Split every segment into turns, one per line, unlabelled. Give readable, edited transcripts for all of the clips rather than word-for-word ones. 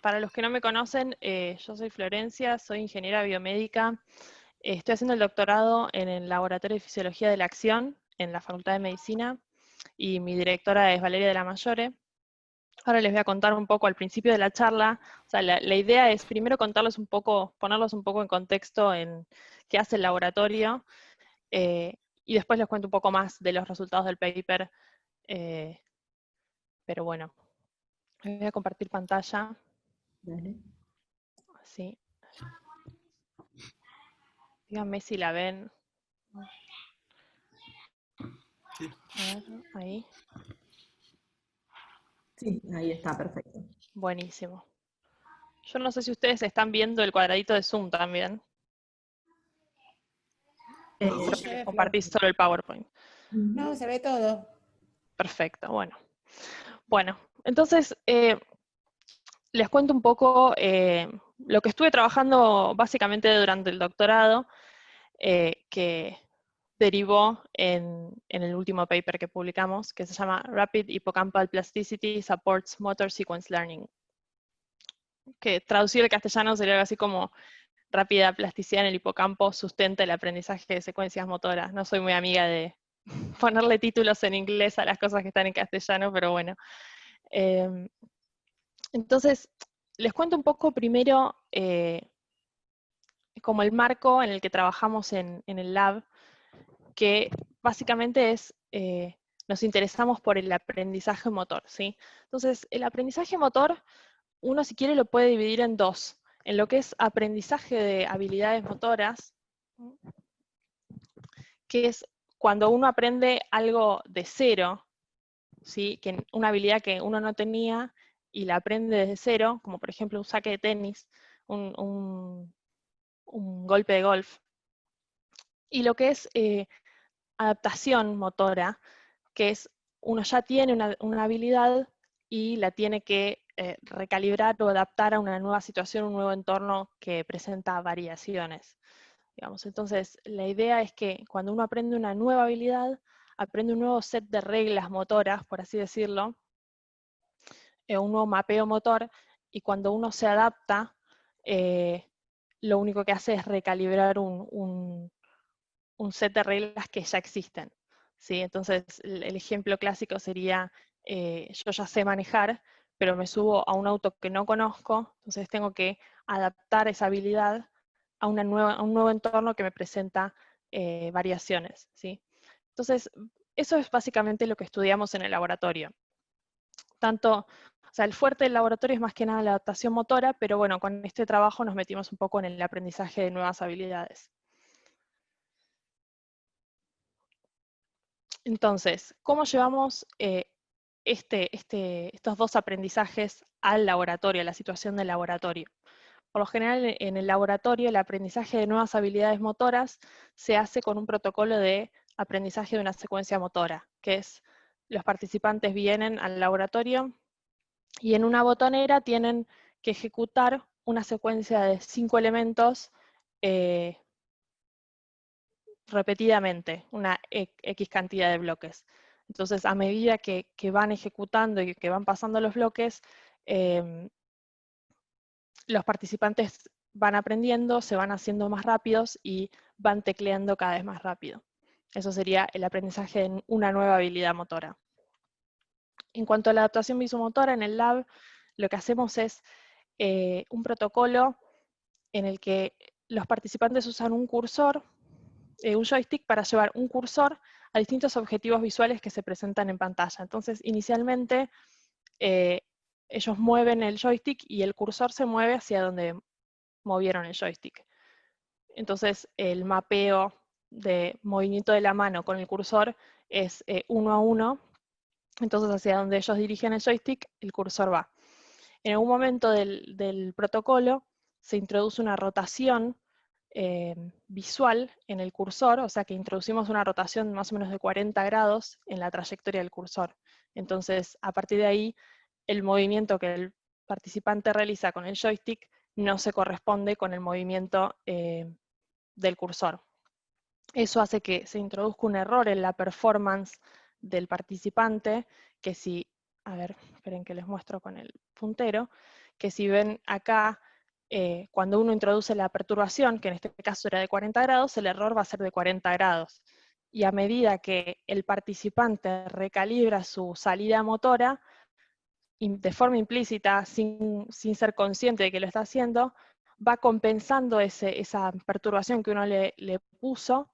Para los que no me conocen, yo soy Florencia, soy ingeniera biomédica. Estoy haciendo el doctorado en el Laboratorio de Fisiología de la Acción en la Facultad de Medicina y mi directora es Valeria de la Mayore. Ahora les voy a contar un poco al principio de la charla. O sea, la idea es primero contarles un poco, ponerlos un poco en contexto en qué hace el laboratorio y después les cuento un poco más de los resultados del paper. eh, pero bueno, voy a compartir pantalla.
Dale.
Así. Díganme si la ven.
Sí.
A ver, ahí.
Sí, ahí está, perfecto.
Buenísimo. Yo no sé si ustedes están viendo el cuadradito de Zoom también.
Sí,
Creo
Se
que les
ve, Flor.
compartí solo el PowerPoint.
No, se ve todo.
Perfecto, bueno. Bueno, entonces les cuento un poco lo que estuve trabajando básicamente durante el doctorado, que derivó en el último paper que publicamos, que se llama Rapid Hippocampal Plasticity Supports Motor Sequence Learning, que traducido al castellano sería algo así como rápida plasticidad en el hipocampo sustenta el aprendizaje de secuencias motoras. No soy muy amiga de ponerle títulos en inglés a las cosas que están en castellano, pero bueno. Entonces, les cuento un poco primero como el marco en el que trabajamos en el lab, que básicamente es, nos interesamos por el aprendizaje motor, ¿sí? Entonces, el aprendizaje motor, uno si quiere lo puede dividir en dos, en lo que es aprendizaje de habilidades motoras, que es cuando uno aprende algo de cero, ¿sí? Que una habilidad que uno no tenía y la aprende desde cero, como por ejemplo un saque de tenis, un golpe de golf. Y lo que es adaptación motora, que es uno ya tiene una habilidad y la tiene que recalibrar o adaptar a una nueva situación, un nuevo entorno que presenta variaciones. Digamos. Entonces, la idea es que cuando uno aprende una nueva habilidad, aprende un nuevo set de reglas motoras, por así decirlo, un nuevo mapeo motor, y cuando uno se adapta, lo único que hace es recalibrar un set de reglas que ya existen, ¿sí? Entonces, el ejemplo clásico sería, yo ya sé manejar, pero me subo a un auto que no conozco, entonces tengo que adaptar esa habilidad a un nuevo entorno que me presenta variaciones, ¿sí? Entonces, eso es básicamente lo que estudiamos en el laboratorio. O sea, el fuerte del laboratorio es más que nada la adaptación motora, pero bueno, con este trabajo nos metimos un poco en el aprendizaje de nuevas habilidades. Entonces, ¿cómo llevamos estos dos aprendizajes al laboratorio, a la situación del laboratorio? Por lo general, en el laboratorio, el aprendizaje de nuevas habilidades motoras se hace con un protocolo de aprendizaje de una secuencia motora, que es, los participantes vienen al laboratorio y en una botonera tienen que ejecutar una secuencia de 5 elementos repetidamente, una X cantidad de bloques. Entonces, a medida que van ejecutando y que van pasando los bloques, los participantes van aprendiendo, se van haciendo más rápidos y van tecleando cada vez más rápido. Eso sería el aprendizaje de una nueva habilidad motora. En cuanto a la adaptación visomotora, en el lab lo que hacemos es un protocolo en el que los participantes usan un cursor, un joystick para llevar un cursor a distintos objetivos visuales que se presentan en pantalla. Entonces, inicialmente, ellos mueven el joystick y el cursor se mueve hacia donde movieron el joystick. Entonces, el mapeo de movimiento de la mano con el cursor es 1 a 1. Entonces, hacia donde ellos dirigen el joystick, el cursor va. En algún momento del protocolo se introduce una rotación visual en el cursor, o sea que introducimos una rotación más o menos de 40 grados en la trayectoria del cursor. Entonces, a partir de ahí, el movimiento que el participante realiza con el joystick no se corresponde con el movimiento del cursor. Eso hace que se introduzca un error en la performance del participante, que si, a ver, esperen que les muestro con el puntero, que si ven acá, cuando uno introduce la perturbación, que en este caso era de 40 grados, el error va a ser de 40 grados. Y a medida que el participante recalibra su salida motora, de forma implícita, sin ser consciente de que lo está haciendo, va compensando esa perturbación que uno le puso,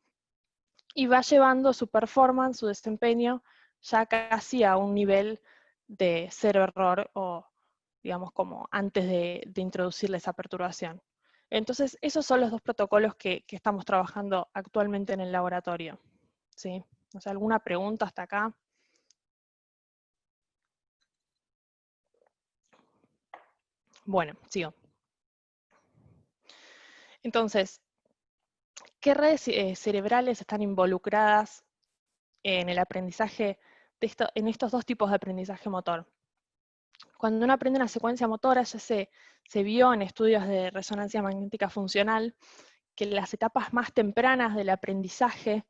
y va llevando su performance, su desempeño, ya casi a un nivel de cero error, o digamos como antes de introducirle esa perturbación. Entonces, esos son los dos protocolos que estamos trabajando actualmente en el laboratorio. ¿Sí? O sea, ¿alguna pregunta hasta acá? Bueno, sigo. Entonces, ¿qué redes cerebrales están involucradas en el aprendizaje en estos dos tipos de aprendizaje motor? Cuando uno aprende una secuencia motora, ya se vio en estudios de resonancia magnética funcional que en las etapas más tempranas del aprendizaje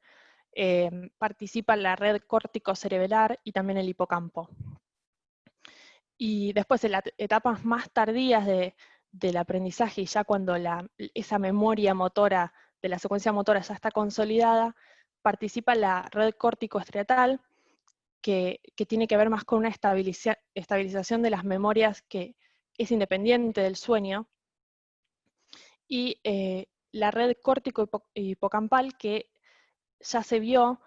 participan la red córtico-cerebelar y también el hipocampo. Y después, en las etapas más tardías del aprendizaje, y ya cuando esa memoria motora de la secuencia motora ya está consolidada, participa la red córtico-estriatal, que tiene que ver más con una estabilización de las memorias, que es independiente del sueño, y la red córtico-hipocampal, que ya se vio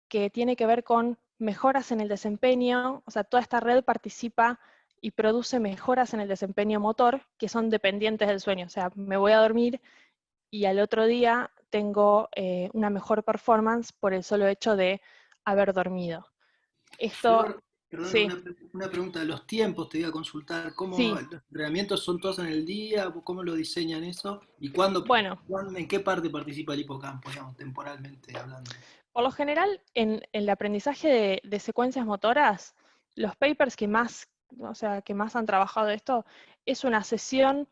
que tiene que ver con mejoras en el desempeño. O sea, toda esta red participa y produce mejoras en el desempeño motor que son dependientes del sueño. O sea, me voy a dormir y al otro día tengo una mejor performance por el solo hecho de haber dormido. Esto,
Flor, perdón,
sí,
una pregunta de los tiempos, te iba a consultar. ¿Cómo
sí,
los entrenamientos son todos en el día? ¿Cómo lo diseñan eso? ¿Y cuándo,
bueno,
en qué parte participa el hipocampo, digamos, temporalmente hablando?
por lo general en el aprendizaje de secuencias motoras, los papers que más, o sea, que más han trabajado esto, es una sesión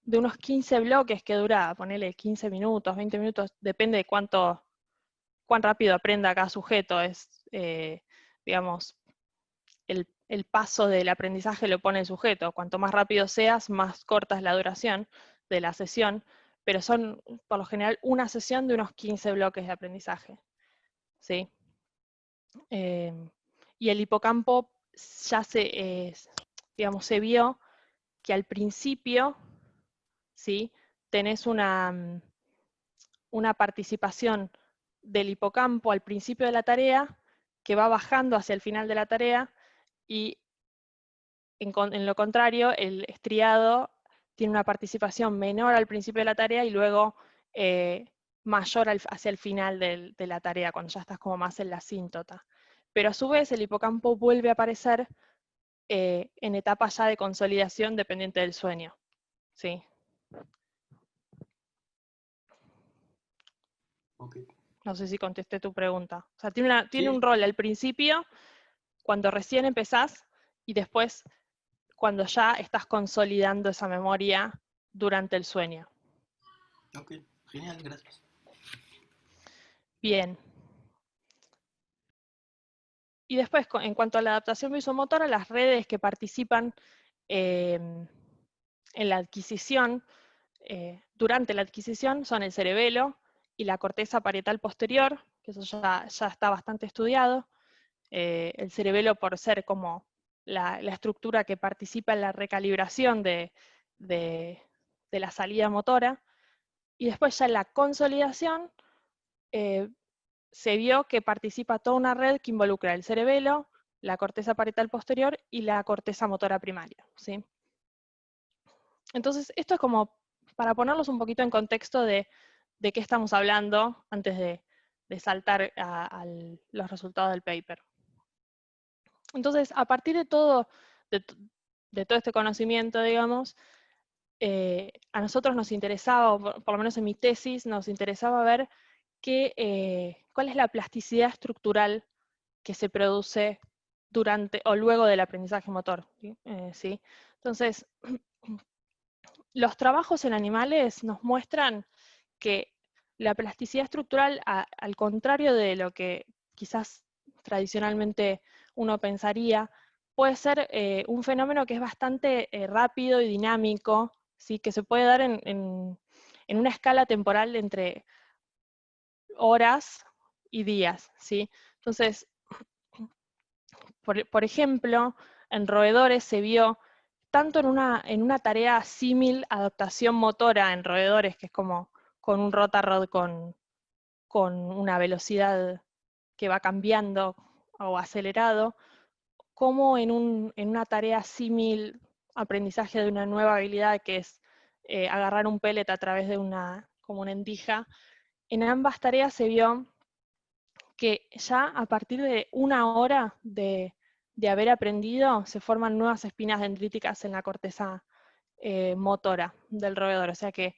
de unos 15 bloques que dura, ponele 15 minutos, 20 minutos, depende de cuán rápido aprenda cada sujeto. Es, digamos, el paso del aprendizaje lo pone el sujeto. Cuanto más rápido seas, más corta es la duración de la sesión, pero son, por lo general, una sesión de unos 15 bloques de aprendizaje. ¿Sí? Y el hipocampo ya digamos, se vio que al principio, ¿sí?, tenés una participación del hipocampo al principio de la tarea que va bajando hacia el final de la tarea, y en lo contrario, el estriado tiene una participación menor al principio de la tarea y luego mayor hacia el final de la tarea, cuando ya estás como más en la asíntota. Pero a su vez el hipocampo vuelve a aparecer en etapas ya de consolidación dependiente del sueño. ¿Sí?
Okay.
No sé si contesté tu pregunta. O sea, tiene
Sí.
un rol al principio, cuando recién empezás, y después cuando ya estás consolidando esa memoria durante el sueño.
Ok, genial, gracias.
Bien. Y después, en cuanto a la adaptación visomotora, las redes que participan en la adquisición, durante la adquisición, son el cerebelo y la corteza parietal posterior, que eso ya está bastante estudiado. El cerebelo, por ser como la estructura que participa en la recalibración de la salida motora. Y después ya en la consolidación, se vio que participa toda una red que involucra el cerebelo, la corteza parietal posterior y la corteza motora primaria. ¿Sí? Entonces, esto es como para ponerlos un poquito en contexto de qué estamos hablando antes de saltar a los resultados del paper. Entonces, a partir de todo este conocimiento, digamos, a nosotros nos interesaba, o por lo menos en mi tesis, nos interesaba ver cuál es la plasticidad estructural que se produce durante o luego del aprendizaje motor. ¿Sí? Entonces, los trabajos en animales nos muestran que la plasticidad estructural, al contrario de lo que quizás tradicionalmente uno pensaría, puede ser un fenómeno que es bastante rápido y dinámico, ¿sí? Que se puede dar en una escala temporal entre horas y días, ¿sí? Entonces, por ejemplo, en roedores se vio tanto en una tarea símil adaptación motora en roedores, que es como con un rotarod con una velocidad que va cambiando o acelerado, como en una tarea símil aprendizaje de una nueva habilidad que es agarrar un pellet a través de como una endija. En ambas tareas se vio que ya a partir de una hora de haber aprendido, se forman nuevas espinas dendríticas en la corteza motora del roedor. O sea que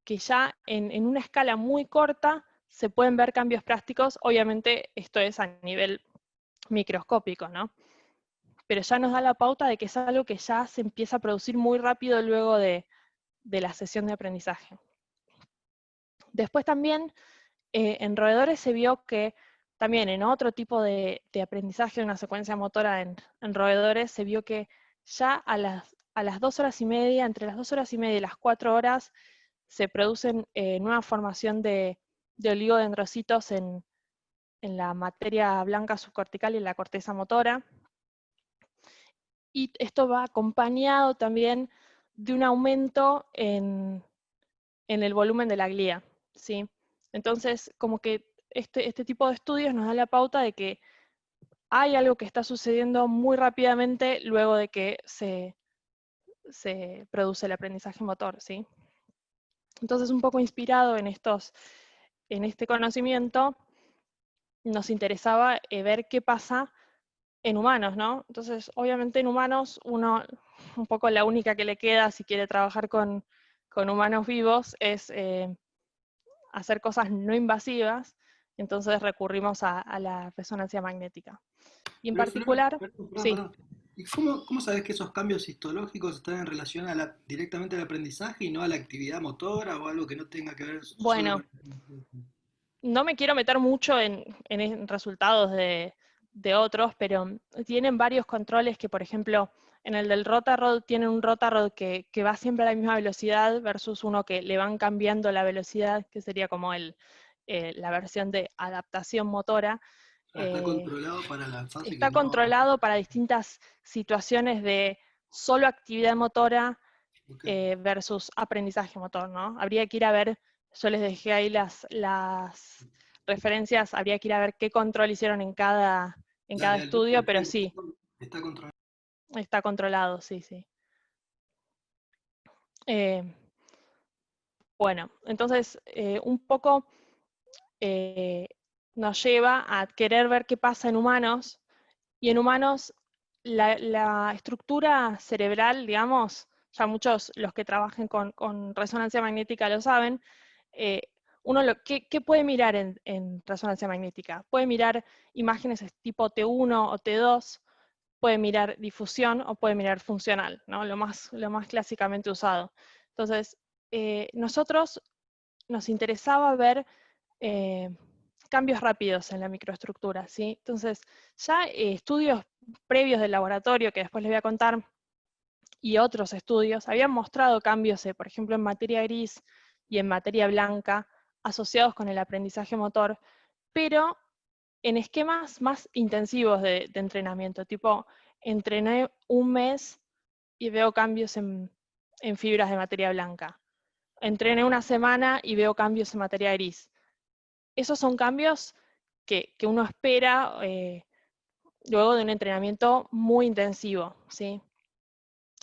ya en una escala muy corta se pueden ver cambios prácticos. Obviamente esto es a nivel microscópico, ¿no? Pero ya nos da la pauta de que es algo que ya se empieza a producir muy rápido luego de la sesión de aprendizaje. Después también en roedores se vio que también en otro tipo de aprendizaje de una secuencia motora en roedores, se vio que ya a las 2 horas y media, entre las 2 horas y media y las 4 horas, se producen nueva formación de oligodendrocitos en la materia blanca subcortical y en la corteza motora. Y esto va acompañado también de un aumento en el volumen de la glía, ¿sí? Entonces, como que este tipo de estudios nos da la pauta de que hay algo que está sucediendo muy rápidamente luego de que se produce el aprendizaje motor, ¿sí? Entonces, un poco inspirado en este conocimiento, nos interesaba ver qué pasa en humanos, ¿no? Entonces, obviamente en humanos, uno, un poco la única que le queda si quiere trabajar con humanos vivos es hacer cosas no invasivas, entonces recurrimos a la resonancia magnética. Y en
Pero, Flor,
particular,
perdón,
sí,
perdón. ¿Y cómo sabes que esos cambios histológicos están en relación directamente al aprendizaje y no a la actividad motora o algo que no tenga que ver solo
bueno,
con el aprendizaje?
no me quiero meter mucho en resultados de otros, pero tienen varios controles que, por ejemplo, en el del rotarod tienen un rotarod que va siempre a la misma velocidad versus uno que le van cambiando la velocidad, que sería como la versión de adaptación motora.
Está controlado para la fase que
Está
no.
controlado para distintas situaciones de solo actividad motora
Ok.
versus aprendizaje motor, ¿no? Habría que ir a ver, yo les dejé ahí las referencias, habría que ir a ver qué control hicieron en cada
Dale, dale,
estudio, pero
perfecto.
sí,
Está controlado.
está controlado, sí, sí. Eh, bueno, entonces un poco nos lleva a querer ver qué pasa en humanos, y en humanos la estructura cerebral, digamos, ya muchos los que trabajen con resonancia magnética lo saben, eh, ¿qué puede mirar en resonancia magnética? Puede mirar imágenes tipo T1 o T2, puede mirar difusión o puede mirar funcional, ¿no? Lo más clásicamente usado. Entonces, nosotros nos interesaba ver cambios rápidos en la microestructura, ¿sí? Entonces, ya estudios previos del laboratorio, que después les voy a contar, y otros estudios, habían mostrado cambios, por ejemplo, en materia gris y en materia blanca, asociados con el aprendizaje motor, pero en esquemas más intensivos de entrenamiento, tipo, entrené un mes y veo cambios en fibras de materia blanca. Entrené una semana y veo cambios en materia gris. Esos son cambios que uno espera luego de un entrenamiento muy intensivo, ¿sí?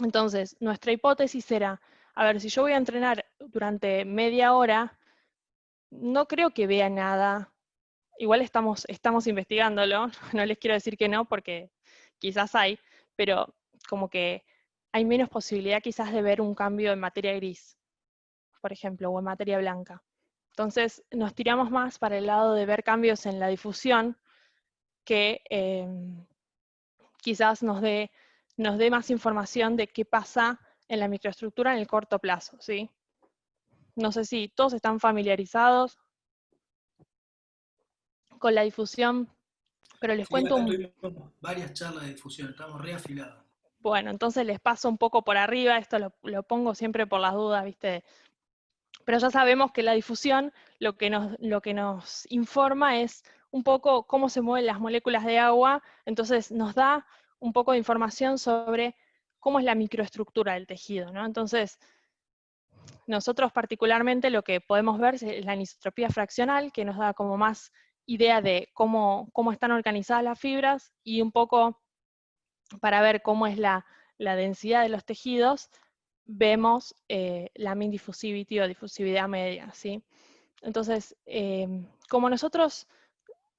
Entonces, nuestra hipótesis era, a ver, si yo voy a entrenar durante media hora, no creo que vea nada. Igual estamos investigándolo, no les quiero decir que no, porque quizás hay, pero como que hay menos posibilidad quizás de ver un cambio en materia gris, por ejemplo, o en materia blanca. Entonces, nos tiramos más para el lado de ver cambios en la difusión, que quizás nos dé más información de qué pasa en la microestructura en el corto plazo, ¿sí? No sé si todos están familiarizados con la difusión Pero les
Sí,
cuento
acá tuvimos varias charlas de difusión, estamos reafilados.
Bueno, entonces les paso un poco por arriba, esto lo pongo siempre por las dudas, ¿viste? Pero ya sabemos que la difusión lo que nos informa es un poco cómo se mueven las moléculas de agua, entonces nos da un poco de información sobre cómo es la microestructura del tejido, ¿no? Entonces, nosotros particularmente lo que podemos ver es la anisotropía fraccional, que nos da como más idea de cómo están organizadas las fibras y un poco para ver cómo es la densidad de los tejidos, vemos la mean diffusivity o difusividad media, ¿sí? Entonces, como nosotros,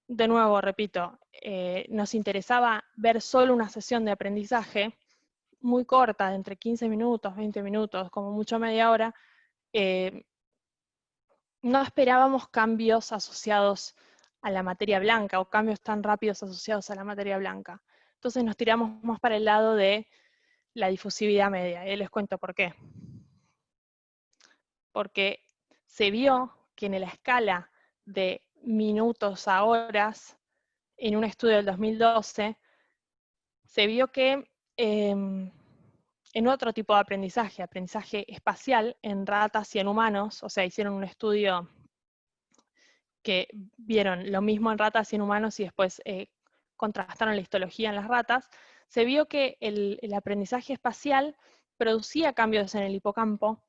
de nuevo, repito, nos interesaba ver solo una sesión de aprendizaje muy corta, de entre 15 minutos, 20 minutos, como mucho media hora, no esperábamos cambios asociados a la materia blanca o cambios tan rápidos asociados a la materia blanca. Entonces nos tiramos más para el lado de la difusividad media. Y les cuento por qué. Porque se vio que en la escala de minutos a horas, en un estudio del 2012, se vio que en otro tipo de aprendizaje espacial, en ratas y en humanos, o sea, hicieron un estudio que vieron lo mismo en ratas y en humanos y después contrastaron la histología en las ratas, se vio que el aprendizaje espacial producía cambios en el hipocampo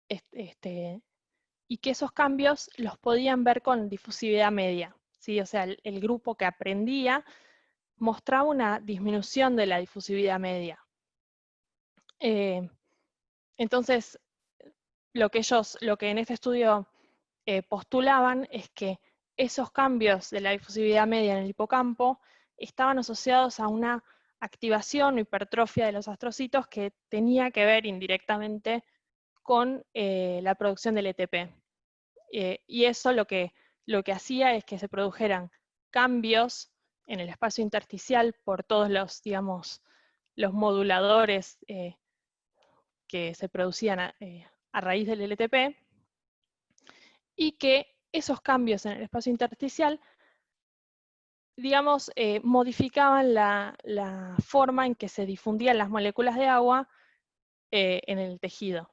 y que esos cambios los podían ver con difusividad media, ¿sí? O sea, el grupo que aprendía mostraba una disminución de la difusividad media. Entonces, lo que en este estudio postulaban es que esos cambios de la difusividad media en el hipocampo estaban asociados a una activación o hipertrofia de los astrocitos que tenía que ver indirectamente con la producción del ETP. Y eso lo que hacía es que se produjeran cambios en el espacio intersticial por todos los, digamos, los moduladores que se producían a raíz del LTP, y que esos cambios en el espacio intersticial, digamos, modificaban la forma en que se difundían las moléculas de agua en el tejido.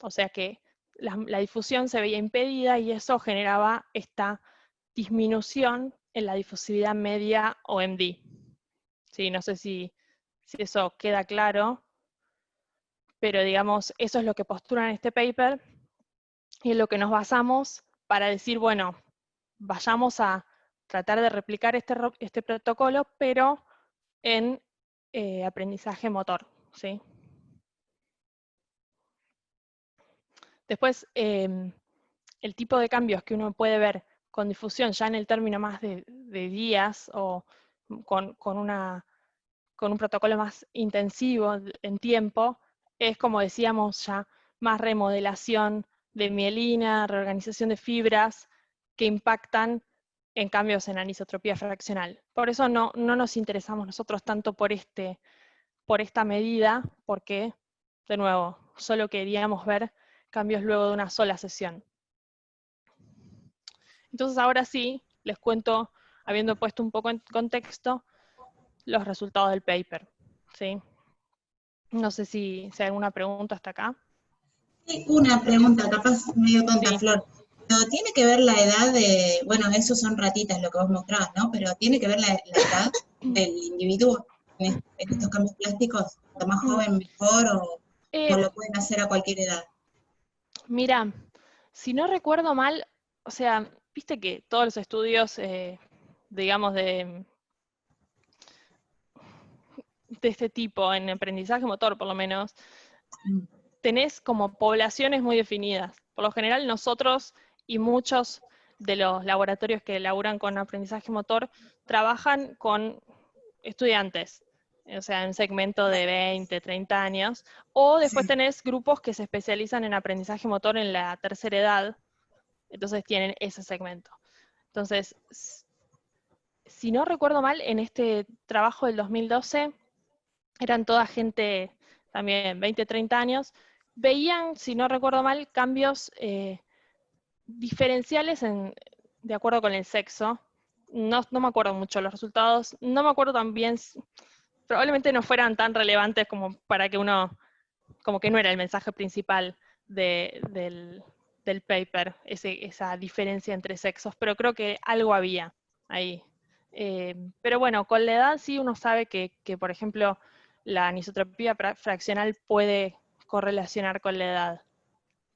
O sea que la difusión se veía impedida y eso generaba esta disminución en la difusividad media o MD. Sí, no sé si eso queda claro, pero digamos, eso es lo que postulan en este paper y en lo que nos basamos para decir, bueno, vayamos a tratar de replicar este protocolo, pero en aprendizaje motor, ¿sí? Después, el tipo de cambios que uno puede ver con difusión ya en el término más de días o con un protocolo más intensivo en tiempo, es, como decíamos ya, más remodelación de mielina, reorganización de fibras que impactan en cambios en anisotropía fraccional. Por eso no nos interesamos nosotros tanto por esta medida, porque, de nuevo, solo queríamos ver cambios luego de una sola sesión. Entonces ahora sí, les cuento, habiendo puesto un poco en contexto, los resultados del paper, ¿sí? No sé si hay alguna pregunta hasta acá.
Sí, una pregunta, capaz medio tonta,
Sí.
Flor. Pero tiene que ver la edad de, bueno, esos son ratitas lo que vos mostrabas, ¿no? Pero tiene que ver la edad del individuo en estos cambios plásticos. ¿Cuanto más joven mejor o lo pueden hacer a cualquier edad?
Mira, si no recuerdo mal, o sea, viste que todos los estudios, digamos, de este tipo, en aprendizaje motor por lo menos, tenés como poblaciones muy definidas. Por lo general nosotros y muchos de los laboratorios que laburan con aprendizaje motor trabajan con estudiantes, o sea, en segmento de 20, 30 años, o después tenés grupos que se especializan en aprendizaje motor en la tercera edad, entonces tienen ese segmento. Entonces, si no recuerdo mal, en este trabajo del 2012, eran toda gente también 20, 30 años, veían, si no recuerdo mal, cambios diferenciales de acuerdo con el sexo. no me acuerdo mucho los resultados, no me acuerdo también, probablemente no fueran tan relevantes como para que uno, como que no era el mensaje principal del paper, esa diferencia entre sexos, pero creo que algo había ahí. Pero bueno, con la edad sí uno sabe que por ejemplo, la anisotropía fraccional puede correlacionar con la edad.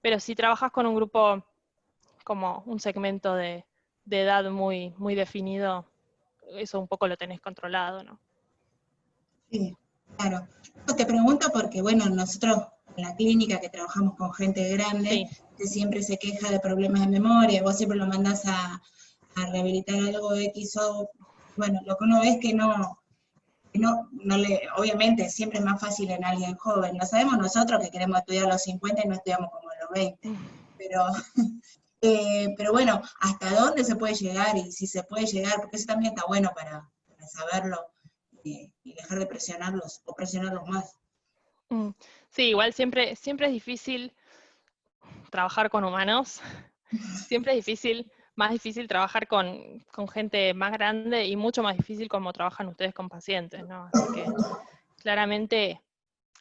Pero si trabajas con un grupo, como un segmento de edad muy, muy definido, eso un poco lo tenés controlado, ¿no?
Sí, claro. Te pregunto porque, bueno, nosotros en la clínica que trabajamos con gente grande,
Sí.
que siempre se queja de problemas de memoria, vos siempre lo mandás a rehabilitar algo X o, bueno, lo que uno ve es que obviamente siempre es más fácil en alguien joven. Lo sabemos nosotros que queremos estudiar a los 50 y no estudiamos como a los 20. Pero bueno, ¿hasta dónde se puede llegar? Y si se puede llegar, porque eso también está bueno para saberlo y dejar de presionarlos o presionarlos más.
Sí, igual siempre es difícil trabajar con humanos, siempre es difícil, más difícil trabajar con gente más grande y mucho más difícil como trabajan ustedes con pacientes, ¿no? Así que claramente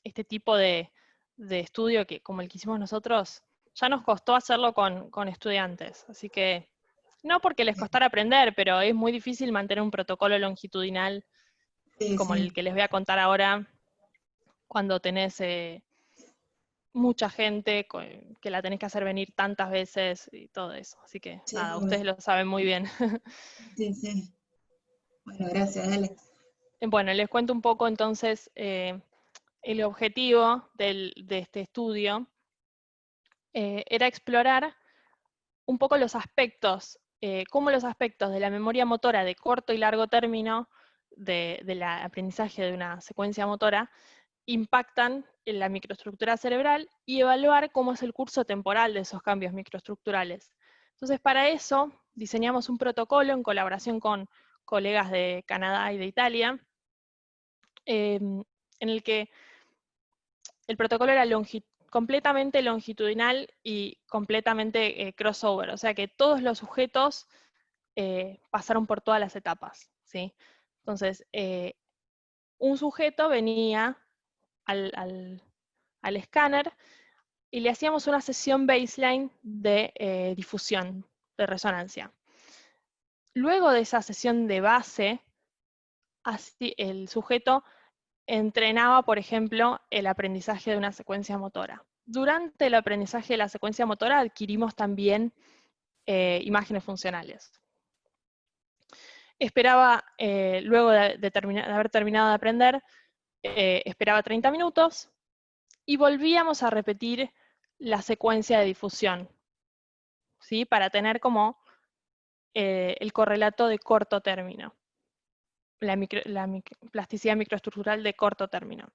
este tipo de estudio que como el que hicimos nosotros, ya nos costó hacerlo con estudiantes, así que no porque les costara aprender, pero es muy difícil mantener un protocolo longitudinal como el que les voy a contar ahora, cuando tenés mucha gente que la tenés que hacer venir tantas veces y todo eso. Así que
Sí,
nada,
sí,
ustedes lo saben muy bien.
sí, sí. Bueno, gracias, Alex.
Bueno, les cuento un poco entonces el objetivo de este estudio. Era explorar un poco los aspectos, cómo los aspectos de la memoria motora de corto y largo término del aprendizaje de una secuencia motora impactan en la microestructura cerebral y evaluar cómo es el curso temporal de esos cambios microestructurales. Entonces, para eso diseñamos un protocolo en colaboración con colegas de Canadá y de Italia, en el que el protocolo era completamente longitudinal y completamente crossover, o sea que todos los sujetos pasaron por todas las etapas, ¿sí? Entonces, un sujeto venía al escáner y le hacíamos una sesión baseline de difusión, de resonancia. Luego de esa sesión de base, así el sujeto entrenaba, por ejemplo, el aprendizaje de una secuencia motora. Durante el aprendizaje de la secuencia motora adquirimos también imágenes funcionales. Esperaba, luego de haber terminado de aprender, esperaba 30 minutos y volvíamos a repetir la secuencia de difusión, ¿sí? Para tener como el correlato de corto término, la plasticidad microestructural de corto término.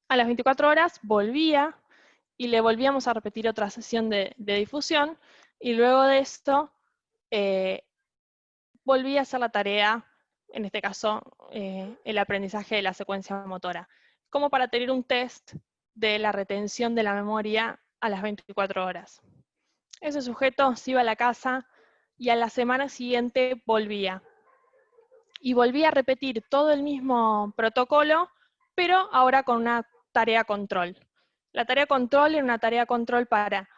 A las 24 horas volvía y le volvíamos a repetir otra sesión de difusión, y luego de esto volvía a hacer la tarea, en este caso el aprendizaje de la secuencia motora, como para tener un test de la retención de la memoria a las 24 horas. Ese sujeto se iba a la casa y a la semana siguiente volvía. Y volvía a repetir todo el mismo protocolo, pero ahora con una tarea control. La tarea control era una tarea control para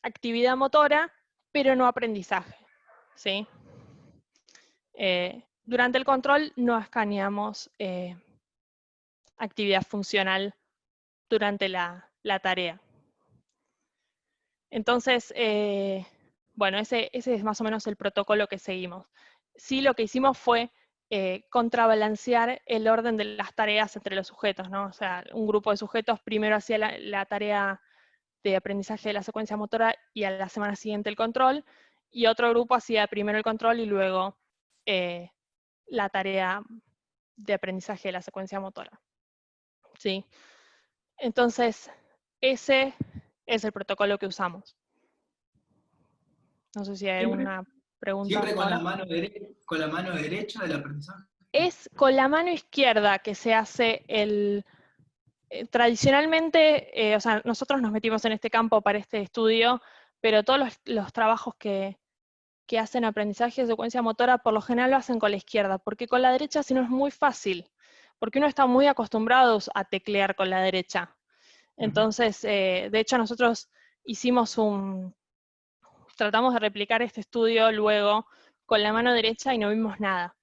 actividad motora, pero no aprendizaje, ¿sí? Durante el control no escaneamos actividad funcional durante la tarea. Entonces, bueno, ese es más o menos el protocolo que seguimos. Sí, lo que hicimos fue contrabalancear el orden de las tareas entre los sujetos, ¿no? O sea, un grupo de sujetos primero hacía la tarea de aprendizaje de la secuencia motora y a la semana siguiente el control, y otro grupo hacía primero el control y luego la tarea de aprendizaje de la secuencia motora. ¿Sí? Entonces, ese es el protocolo que usamos. No sé si hay alguna pregunta.
¿Siempre con la mano derecha del aprendizaje?
Es con la mano izquierda que se hace el... tradicionalmente, o sea, nosotros nos metimos en este campo para este estudio, pero todos los trabajos que que hacen aprendizaje de secuencia motora, por lo general lo hacen con la izquierda, porque con la derecha si no es muy fácil, porque uno está muy acostumbrado a teclear con la derecha. Entonces, de hecho nosotros tratamos de replicar este estudio luego con la mano derecha y no vimos nada.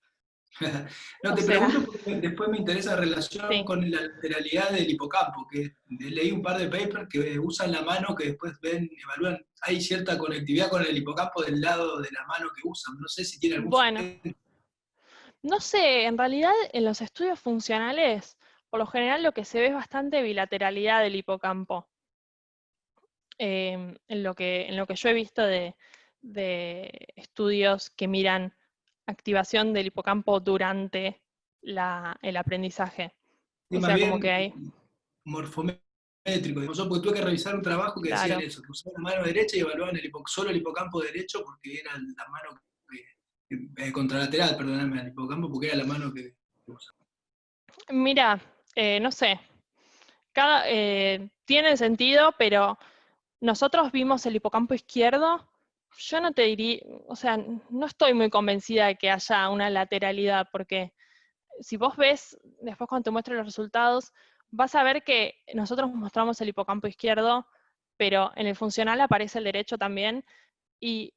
No, te pregunto porque después me interesa en relación
Sí.
con la lateralidad del hipocampo, que leí un par de papers que usan la mano que después evalúan, hay cierta conectividad con el hipocampo del lado de la mano que usan, no sé si tiene algún
Bueno,
sustento.
no sé, en realidad en los estudios funcionales, por lo general lo que se ve es bastante bilateralidad del hipocampo. En lo que yo he visto de estudios que miran activación del hipocampo durante el aprendizaje.
Y
O
más
sea, como que
bien
hay,
morfométrico, digamos, yo porque tuve que revisar un trabajo que decían
claro.
eso, que usaban la mano derecha y evaluaban solo el hipocampo derecho porque era la mano contralateral, perdóname, al hipocampo porque era la mano que usaba.
Mira, no sé, tiene sentido, pero nosotros vimos el hipocampo izquierdo. Yo no te diría, o sea, no estoy muy convencida de que haya una lateralidad, porque si vos ves, después cuando te muestre los resultados, vas a ver que nosotros mostramos el hipocampo izquierdo, pero en el funcional aparece el derecho también, y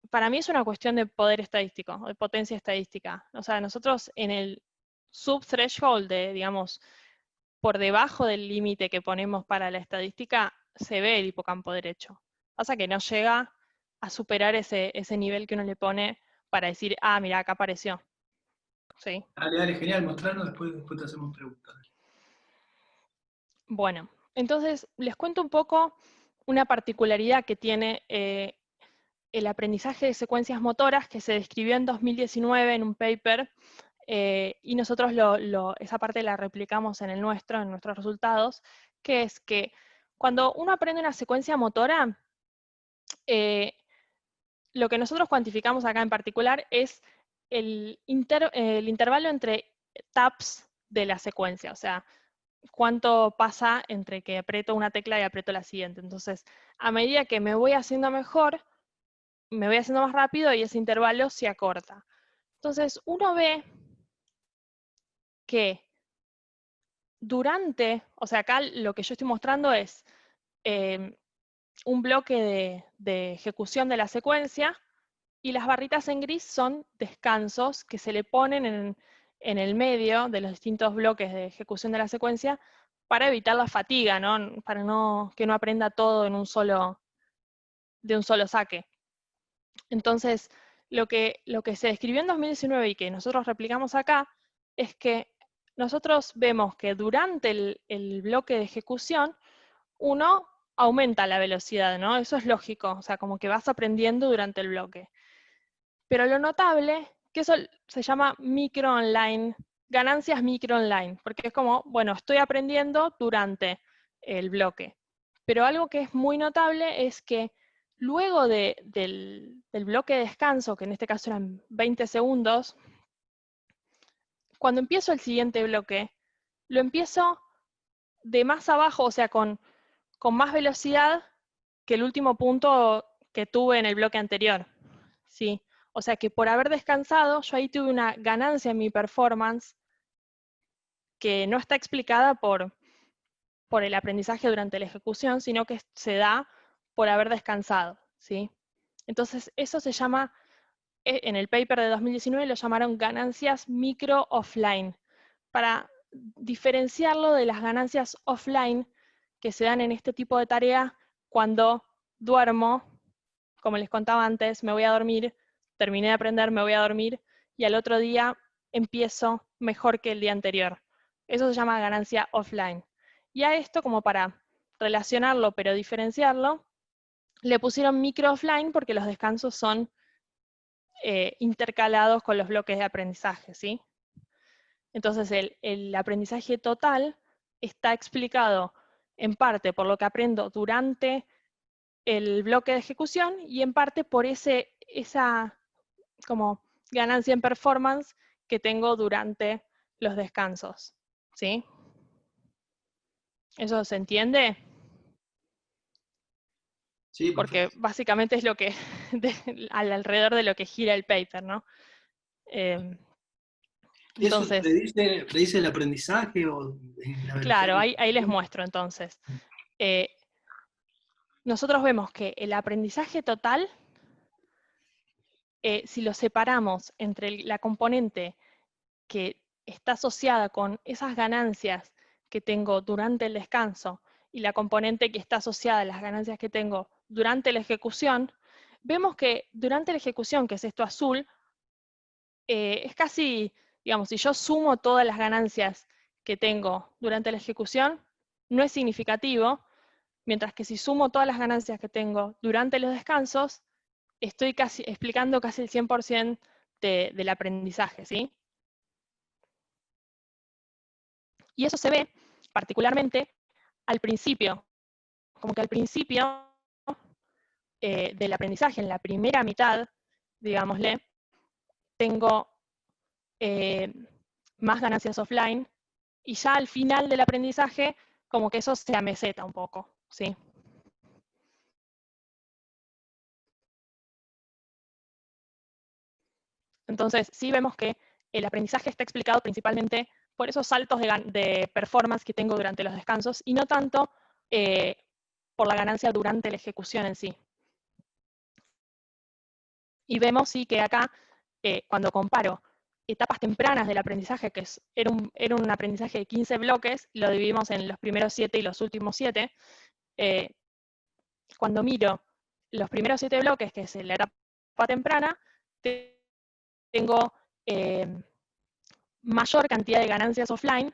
para mí es una cuestión de poder estadístico, de potencia estadística. O sea, nosotros en el sub-threshold, digamos, por debajo del límite que ponemos para la estadística, se ve el hipocampo derecho. Pasa que no llega a superar ese nivel que uno le pone para decir, ah, mira, acá apareció. ¿Sí?
Dale, genial, mostrarnos, después te hacemos preguntas.
Bueno, entonces les cuento un poco una particularidad que tiene el aprendizaje de secuencias motoras que se describió en 2019 en un paper y nosotros esa parte la replicamos en nuestros resultados, que es que cuando uno aprende una secuencia motora, lo que nosotros cuantificamos acá en particular es el intervalo entre taps de la secuencia, o sea, cuánto pasa entre que aprieto una tecla y aprieto la siguiente. Entonces, a medida que me voy haciendo mejor, me voy haciendo más rápido y ese intervalo se acorta. Entonces, uno ve que o sea, acá lo que yo estoy mostrando es un bloque de ejecución de la secuencia, y las barritas en gris son descansos que se le ponen en el medio de los distintos bloques de ejecución de la secuencia para evitar la fatiga, ¿no? Para que no aprenda todo de un solo saque. Entonces, lo que se describió en 2019 y que nosotros replicamos acá es que nosotros vemos que durante el bloque de ejecución uno aumenta la velocidad, ¿no? Eso es lógico, o sea, como que vas aprendiendo durante el bloque. Pero lo notable, que eso se llama micro online, ganancias micro online, porque es como, bueno, estoy aprendiendo durante el bloque. Pero algo que es muy notable es que luego del bloque de descanso, que en este caso eran 20 segundos, cuando empiezo el siguiente bloque, lo empiezo de más abajo, o sea, con más velocidad que el último punto que tuve en el bloque anterior. ¿Sí? O sea que por haber descansado, yo ahí tuve una ganancia en mi performance que no está explicada por el aprendizaje durante la ejecución, sino que se da por haber descansado. ¿Sí? Entonces, eso se llama, en el paper de 2019 lo llamaron ganancias micro offline, para diferenciarlo de las ganancias offline que se dan en este tipo de tarea cuando duermo, como les contaba antes, me voy a dormir, terminé de aprender, me voy a dormir, y al otro día empiezo mejor que el día anterior. Eso se llama ganancia offline. Y a esto, como para relacionarlo pero diferenciarlo, le pusieron micro offline porque los descansos son intercalados con los bloques de aprendizaje, ¿sí? Entonces el aprendizaje total está explicado en parte por lo que aprendo durante el bloque de ejecución y en parte por esa como ganancia en performance que tengo durante los descansos. ¿Sí? ¿Eso se entiende?
Sí,
porque
perfecto.
básicamente es lo que, alrededor de lo que gira el paper, ¿no?
¿Eso
Entonces,
predice el aprendizaje o en la velocidad
claro,
de
ahí les
ejecución?
muestro entonces. Eh, nosotros vemos que el aprendizaje total, si lo separamos entre la componente que está asociada con esas ganancias que tengo durante el descanso y la componente que está asociada a las ganancias que tengo durante la ejecución, vemos que durante la ejecución, que es esto azul, es casi, digamos, si yo sumo todas las ganancias que tengo durante la ejecución, no es significativo, mientras que si sumo todas las ganancias que tengo durante los descansos, estoy casi explicando casi el 100% del aprendizaje, ¿sí? Y eso se ve particularmente al principio, como que al principio del aprendizaje, en la primera mitad, digámosle, tengo más ganancias offline, y ya al final del aprendizaje, como que eso se ameseta un poco, ¿sí? Entonces, sí vemos que el aprendizaje está explicado principalmente por esos saltos de performance que tengo durante los descansos, y no tanto por la ganancia durante la ejecución en sí. Y vemos sí que acá, cuando comparo etapas tempranas del aprendizaje, que era un aprendizaje de 15 bloques, lo dividimos en los primeros 7 y los últimos 7, cuando miro los primeros 7 bloques, que es la etapa temprana, tengo mayor cantidad de ganancias offline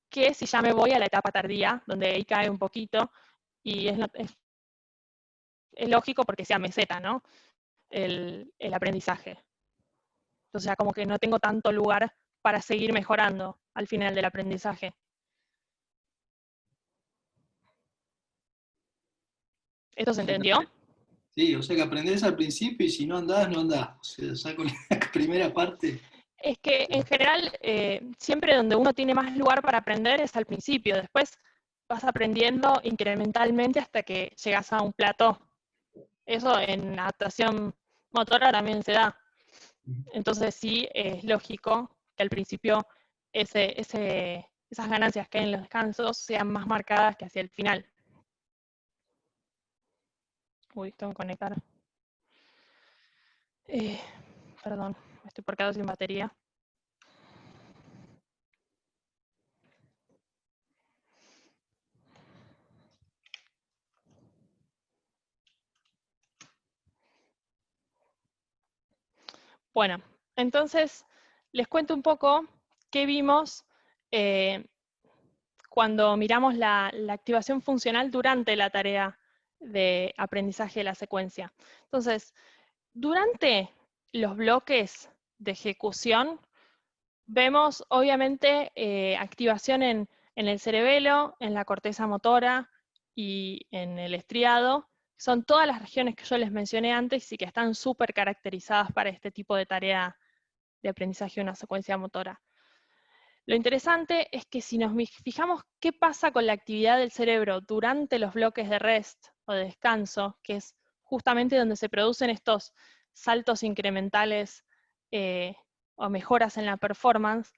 que si ya me voy a la etapa tardía, donde ahí cae un poquito, y es lógico porque sea meseta, ¿no? El aprendizaje. Entonces ya como que no tengo tanto lugar para seguir mejorando al final del aprendizaje. ¿Esto se entendió?
Sí, o sea que aprendés al principio y si no andás, no andás. O sea, ya con la primera parte.
Es que en general siempre donde uno tiene más lugar para aprender es al principio. Después vas aprendiendo incrementalmente hasta que llegas a un plató. Eso en adaptación motora también se da. Entonces sí es lógico que al principio esas ganancias que hay en los descansos sean más marcadas que hacia el final. Uy, tengo que conectar. Perdón, me estoy por quedar sin batería. Bueno, entonces les cuento un poco qué vimos cuando miramos la activación funcional durante la tarea de aprendizaje de la secuencia. Entonces, durante los bloques de ejecución, vemos obviamente activación en el cerebelo, en la corteza motora y en el estriado. Son todas las regiones que yo les mencioné antes y que están súper caracterizadas para este tipo de tarea de aprendizaje de una secuencia motora. Lo interesante es que si nos fijamos qué pasa con la actividad del cerebro durante los bloques de rest o de descanso, que es justamente donde se producen estos saltos incrementales o mejoras en la performance,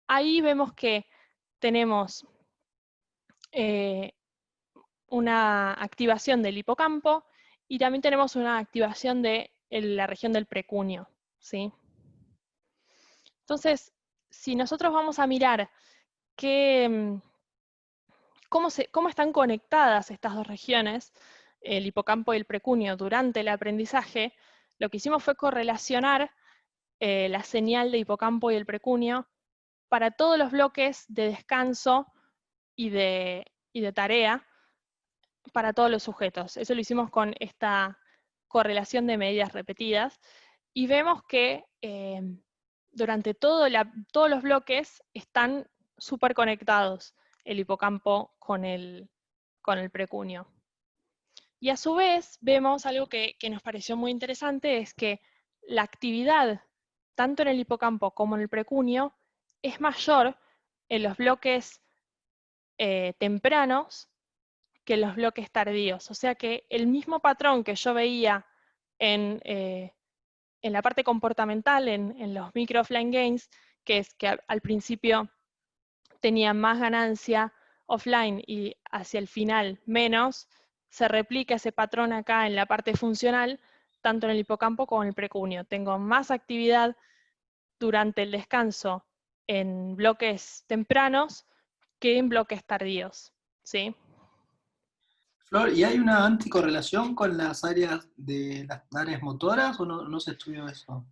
ahí vemos que tenemos una activación del hipocampo y también tenemos una activación de la región del precuneus, ¿sí? Entonces, si nosotros vamos a mirar cómo están conectadas estas dos regiones, el hipocampo y el precuneus, durante el aprendizaje, lo que hicimos fue correlacionar la señal de hipocampo y el precuneus para todos los bloques de descanso y de tarea para todos los sujetos. Eso lo hicimos con esta correlación de medidas repetidas, y vemos que durante todos los bloques están súper conectados el hipocampo con el precuneus. Y a su vez vemos algo que nos pareció muy interesante, es que la actividad tanto en el hipocampo como en el precuneus es mayor en los bloques tempranos que los bloques tardíos. O sea que el mismo patrón que yo veía en la parte comportamental, en los micro offline gains, que es que al principio tenía más ganancia offline y hacia el final menos, se replica ese patrón acá en la parte funcional, tanto en el hipocampo como en el precunio. Tengo más actividad durante el descanso en bloques tempranos que en bloques tardíos, ¿sí?
Flor, ¿y hay una anticorrelación con las áreas de las áreas motoras o no se estudió eso?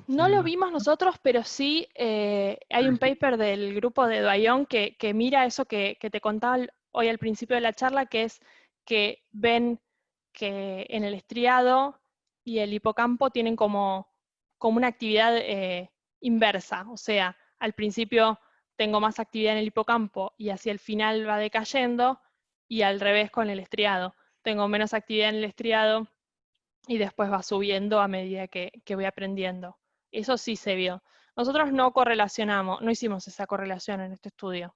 No lo vimos nosotros, pero sí hay un paper del grupo de Doyon que mira eso que te contaba hoy al principio de la charla, que es que ven que en el estriado y el hipocampo tienen como una actividad inversa. O sea, al principio tengo más actividad en el hipocampo y hacia el final va decayendo, y al revés con el estriado. Tengo menos actividad en el estriado y después va subiendo a medida que voy aprendiendo. Eso sí se vio. Nosotros no correlacionamos, no hicimos esa correlación en este estudio.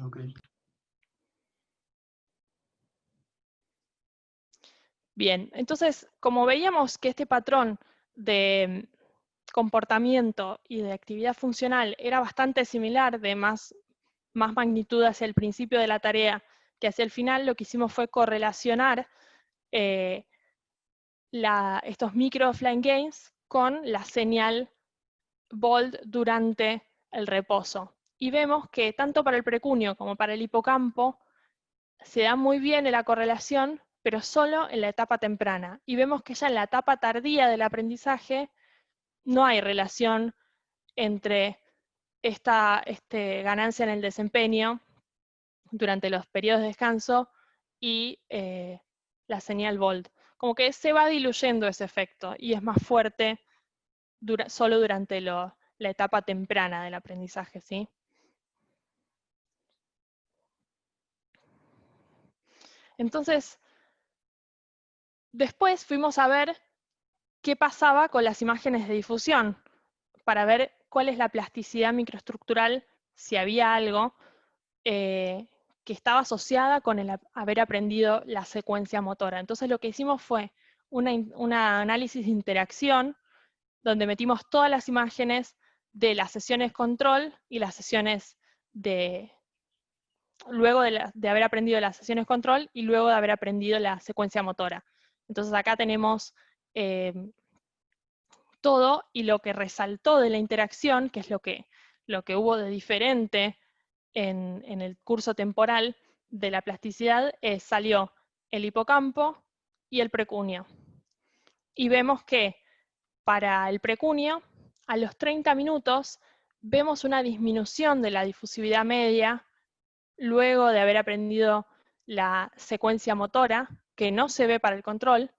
Okay.
Bien, entonces, como veíamos que este patrón de comportamiento y de actividad funcional era bastante similar, de más magnitud hacia el principio de la tarea que hacia el final, lo que hicimos fue correlacionar estos micro offline gains con la señal bold durante el reposo. Y vemos que tanto para el precunio como para el hipocampo se da muy bien la correlación, pero solo en la etapa temprana. Y vemos que ya en la etapa tardía del aprendizaje no hay relación entre esta ganancia en el desempeño durante los periodos de descanso y la señal bold. Como que se va diluyendo ese efecto y es más fuerte solo durante la etapa temprana del aprendizaje, ¿sí? Entonces, después fuimos a ver qué pasaba con las imágenes de difusión, para ver cuál es la plasticidad microestructural, si había algo que estaba asociada con el haber aprendido la secuencia motora. Entonces lo que hicimos fue un análisis de interacción, donde metimos todas las imágenes de las sesiones control y las sesiones luego de haber aprendido las sesiones control y luego de haber aprendido la secuencia motora. Entonces acá tenemos todo, y lo que resaltó de la interacción, que es lo que hubo de diferente en el curso temporal de la plasticidad, salió el hipocampo y el precunio. Y vemos que para el precunio, a los 30 minutos, vemos una disminución de la difusividad media luego de haber aprendido la secuencia motora, que no se ve para el control,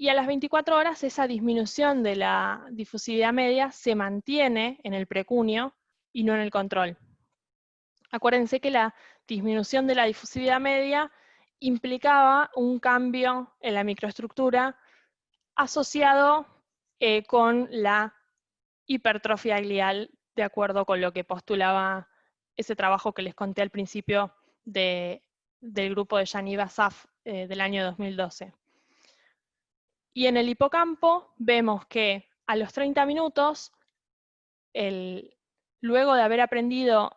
y a las 24 horas esa disminución de la difusividad media se mantiene en el precunio y no en el control. Acuérdense que la disminución de la difusividad media implicaba un cambio en la microestructura asociado con la hipertrofia glial, de acuerdo con lo que postulaba ese trabajo que les conté al principio del grupo de Yaniv Asaf del año 2012. Y en el hipocampo vemos que a los 30 minutos, luego de haber aprendido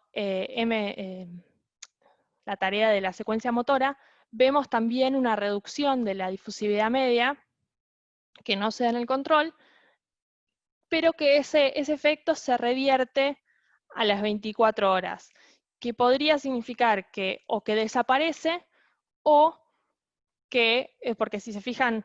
la tarea de la secuencia motora, vemos también una reducción de la difusividad media, que no se da en el control, pero que ese efecto se revierte a las 24 horas, que podría significar que o que desaparece o que, porque si se fijan,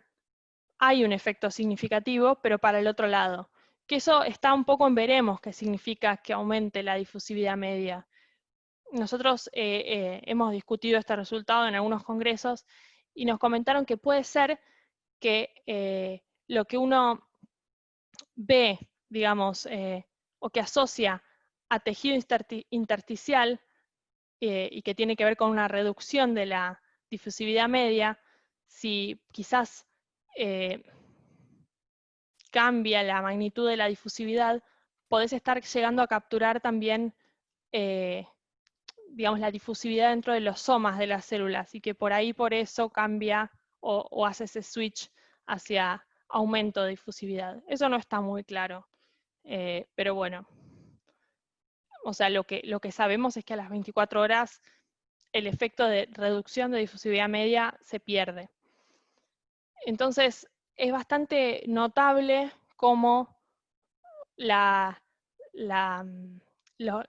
hay un efecto significativo, pero para el otro lado. Que eso está un poco en veremos, qué significa que aumente la difusividad media. Nosotros hemos discutido este resultado en algunos congresos y nos comentaron que puede ser que lo que uno ve, digamos, o que asocia a tejido intersticial y que tiene que ver con una reducción de la difusividad media, si quizás cambia la magnitud de la difusividad, podés estar llegando a capturar también digamos, la difusividad dentro de los somas de las células, y que por eso cambia o hace ese switch hacia aumento de difusividad. Eso no está muy claro, pero bueno. O sea, lo que sabemos es que a las 24 horas el efecto de reducción de difusividad media se pierde. Entonces, es bastante notable cómo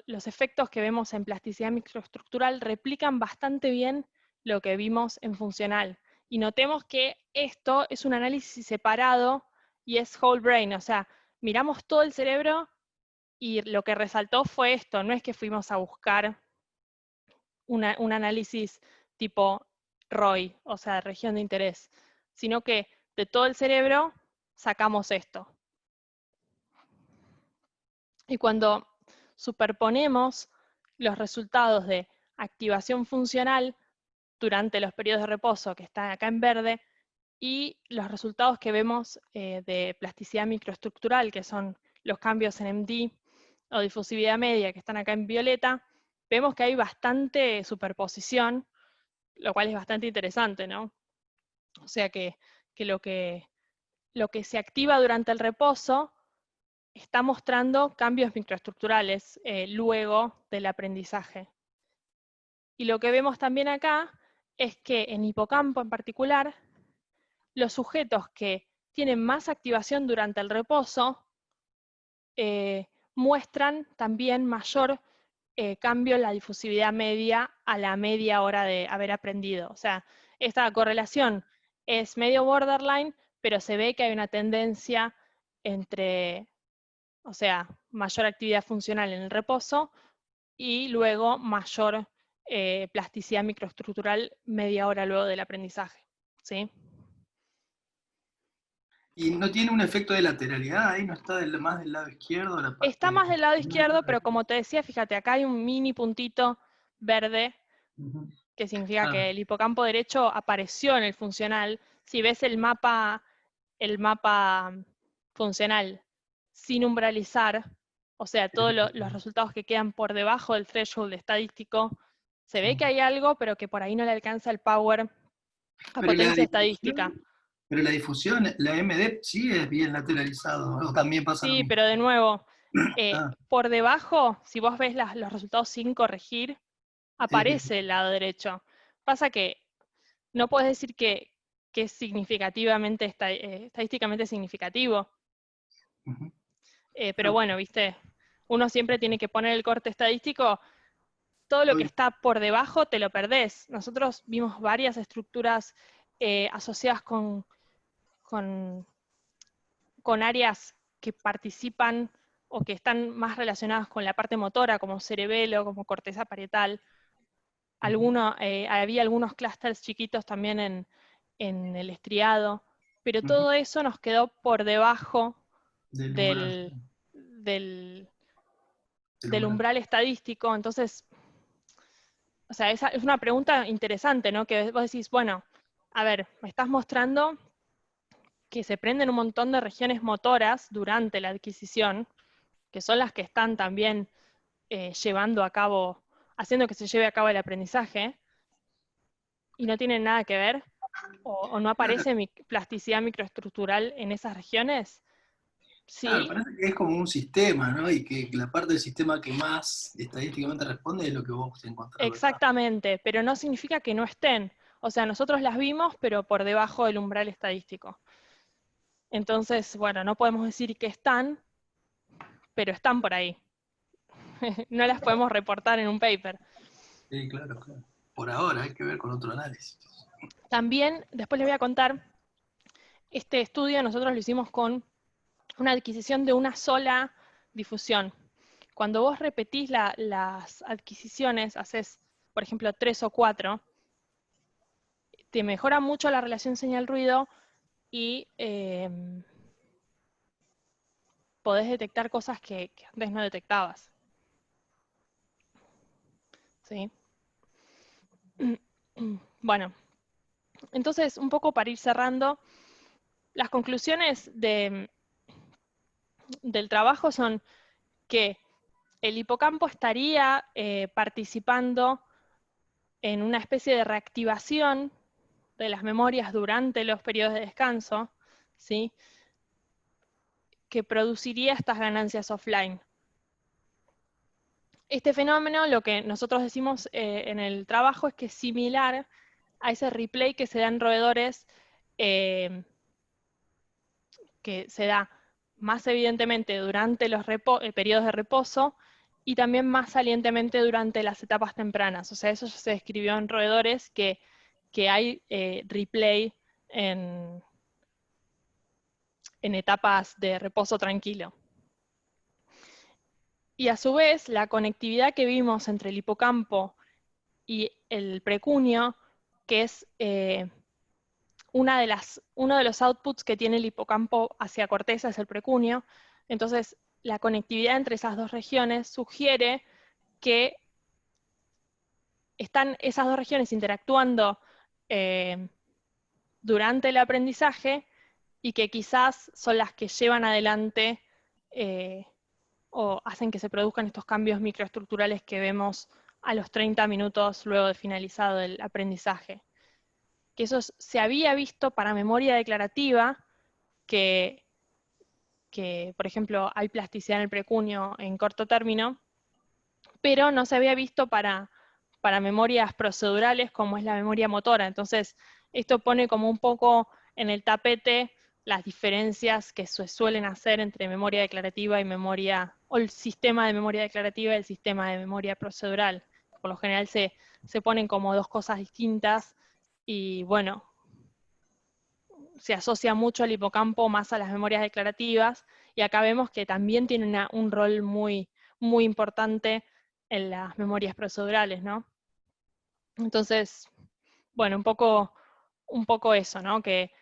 los efectos que vemos en plasticidad microestructural replican bastante bien lo que vimos en funcional. Y notemos que esto es un análisis separado y es whole brain, o sea, miramos todo el cerebro y lo que resaltó fue esto, no es que fuimos a buscar un análisis tipo ROI, o sea, región de interés, sino que de todo el cerebro sacamos esto. Y cuando superponemos los resultados de activación funcional durante los periodos de reposo, que están acá en verde, y los resultados que vemos de plasticidad microestructural, que son los cambios en MD o difusividad media, que están acá en violeta, vemos que hay bastante superposición, lo cual es bastante interesante, ¿no? O sea que lo que se activa durante el reposo está mostrando cambios microestructurales luego del aprendizaje. Y lo que vemos también acá es que en hipocampo en particular, los sujetos que tienen más activación durante el reposo muestran también mayor cambio en la difusividad media a la media hora de haber aprendido. O sea, esta correlación es medio borderline, pero se ve que hay una tendencia entre, o sea, mayor actividad funcional en el reposo y luego mayor plasticidad microestructural media hora luego del aprendizaje. ¿Sí?
¿Y no tiene un efecto de lateralidad ahí? ¿No está más del lado izquierdo? La parte
Está más del lado izquierdo, pero como te decía, fíjate, acá hay un mini puntito verde, que significa que el hipocampo derecho apareció en el funcional. Si ves el mapa funcional sin umbralizar, o sea, todos los resultados que quedan por debajo del threshold estadístico, se ve que hay algo, pero que por ahí no le alcanza el power a potencia estadística.
Pero la difusión, la MD sí es bien lateralizado, ¿o también pasa lo
Sí,
mismo?
pero de nuevo, por debajo, si vos ves los resultados sin corregir, aparece el lado derecho. Pasa que no puedes decir que es significativamente, estadísticamente significativo. Pero bueno, viste, uno siempre tiene que poner el corte estadístico. Todo lo que está por debajo te lo perdés. Nosotros vimos varias estructuras asociadas con áreas que participan o que están más relacionadas con la parte motora, como cerebelo, como corteza parietal. Había algunos clústeres chiquitos también en el estriado, pero todo eso nos quedó por debajo del umbral estadístico. Entonces, o sea, esa es una pregunta interesante, ¿no? Que vos decís, bueno, a ver, me estás mostrando que se prenden un montón de regiones motoras durante la adquisición, que son las que están también llevando a cabo, haciendo que se lleve a cabo el aprendizaje, y no tienen nada que ver, o no aparece plasticidad microestructural en esas regiones. Sí.
Claro, parece que es como un sistema, ¿no? Y que la parte del sistema que más estadísticamente responde es lo que vos encontrás.
Exactamente, pero no significa que no estén. O sea, nosotros las vimos, pero por debajo del umbral estadístico. Entonces, bueno, no podemos decir que están, pero están por ahí. No las podemos reportar en un paper.
Sí, claro, claro. Por ahora hay que ver con otro análisis.
También, después les voy a contar, este estudio nosotros lo hicimos con una adquisición de una sola difusión. Cuando vos repetís las adquisiciones, haces, por ejemplo, 3 o 4, te mejora mucho la relación señal-ruido y podés detectar cosas que antes no detectabas. ¿Sí? Bueno, entonces, un poco para ir cerrando, las conclusiones del trabajo son que el hipocampo estaría participando en una especie de reactivación de las memorias durante los periodos de descanso, ¿sí? Que produciría estas ganancias offline. Este fenómeno, lo que nosotros decimos en el trabajo, es que es similar a ese replay que se da en roedores, que se da más evidentemente durante los periodos de reposo y también más salientemente durante las etapas tempranas. O sea, eso ya se describió en roedores, que hay replay en etapas de reposo tranquilo. Y a su vez, la conectividad que vimos entre el hipocampo y el precunio, que es uno de los outputs que tiene el hipocampo hacia corteza, es el precunio. Entonces, la conectividad entre esas dos regiones sugiere que están esas dos regiones interactuando durante el aprendizaje y que quizás son las que llevan adelante o hacen que se produzcan estos cambios microestructurales que vemos a los 30 minutos luego de finalizado el aprendizaje. Que eso se había visto para memoria declarativa, que por ejemplo hay plasticidad en el precunio en corto término, pero no se había visto para memorias procedurales como es la memoria motora. Entonces, esto pone como un poco en el tapete las diferencias que se suelen hacer entre memoria declarativa y memoria, o el sistema de memoria declarativa y el sistema de memoria procedural. Por lo general se ponen como dos cosas distintas y bueno, se asocia mucho al hipocampo más a las memorias declarativas, y acá vemos que también tiene un rol muy, muy importante en las memorias procedurales, ¿no? Entonces, bueno, un poco eso, ¿no? Que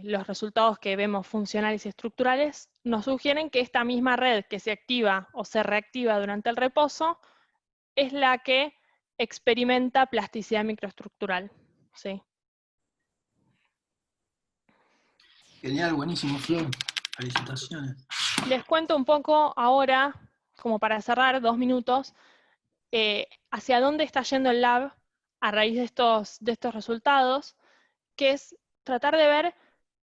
los resultados que vemos funcionales y estructurales nos sugieren que esta misma red que se activa o se reactiva durante el reposo es la que experimenta plasticidad microestructural, ¿sí?
Genial, buenísimo, Flor. Felicitaciones.
Les cuento un poco ahora, como para cerrar 2 minutos, hacia dónde está yendo el lab a raíz de estos resultados, que es tratar de ver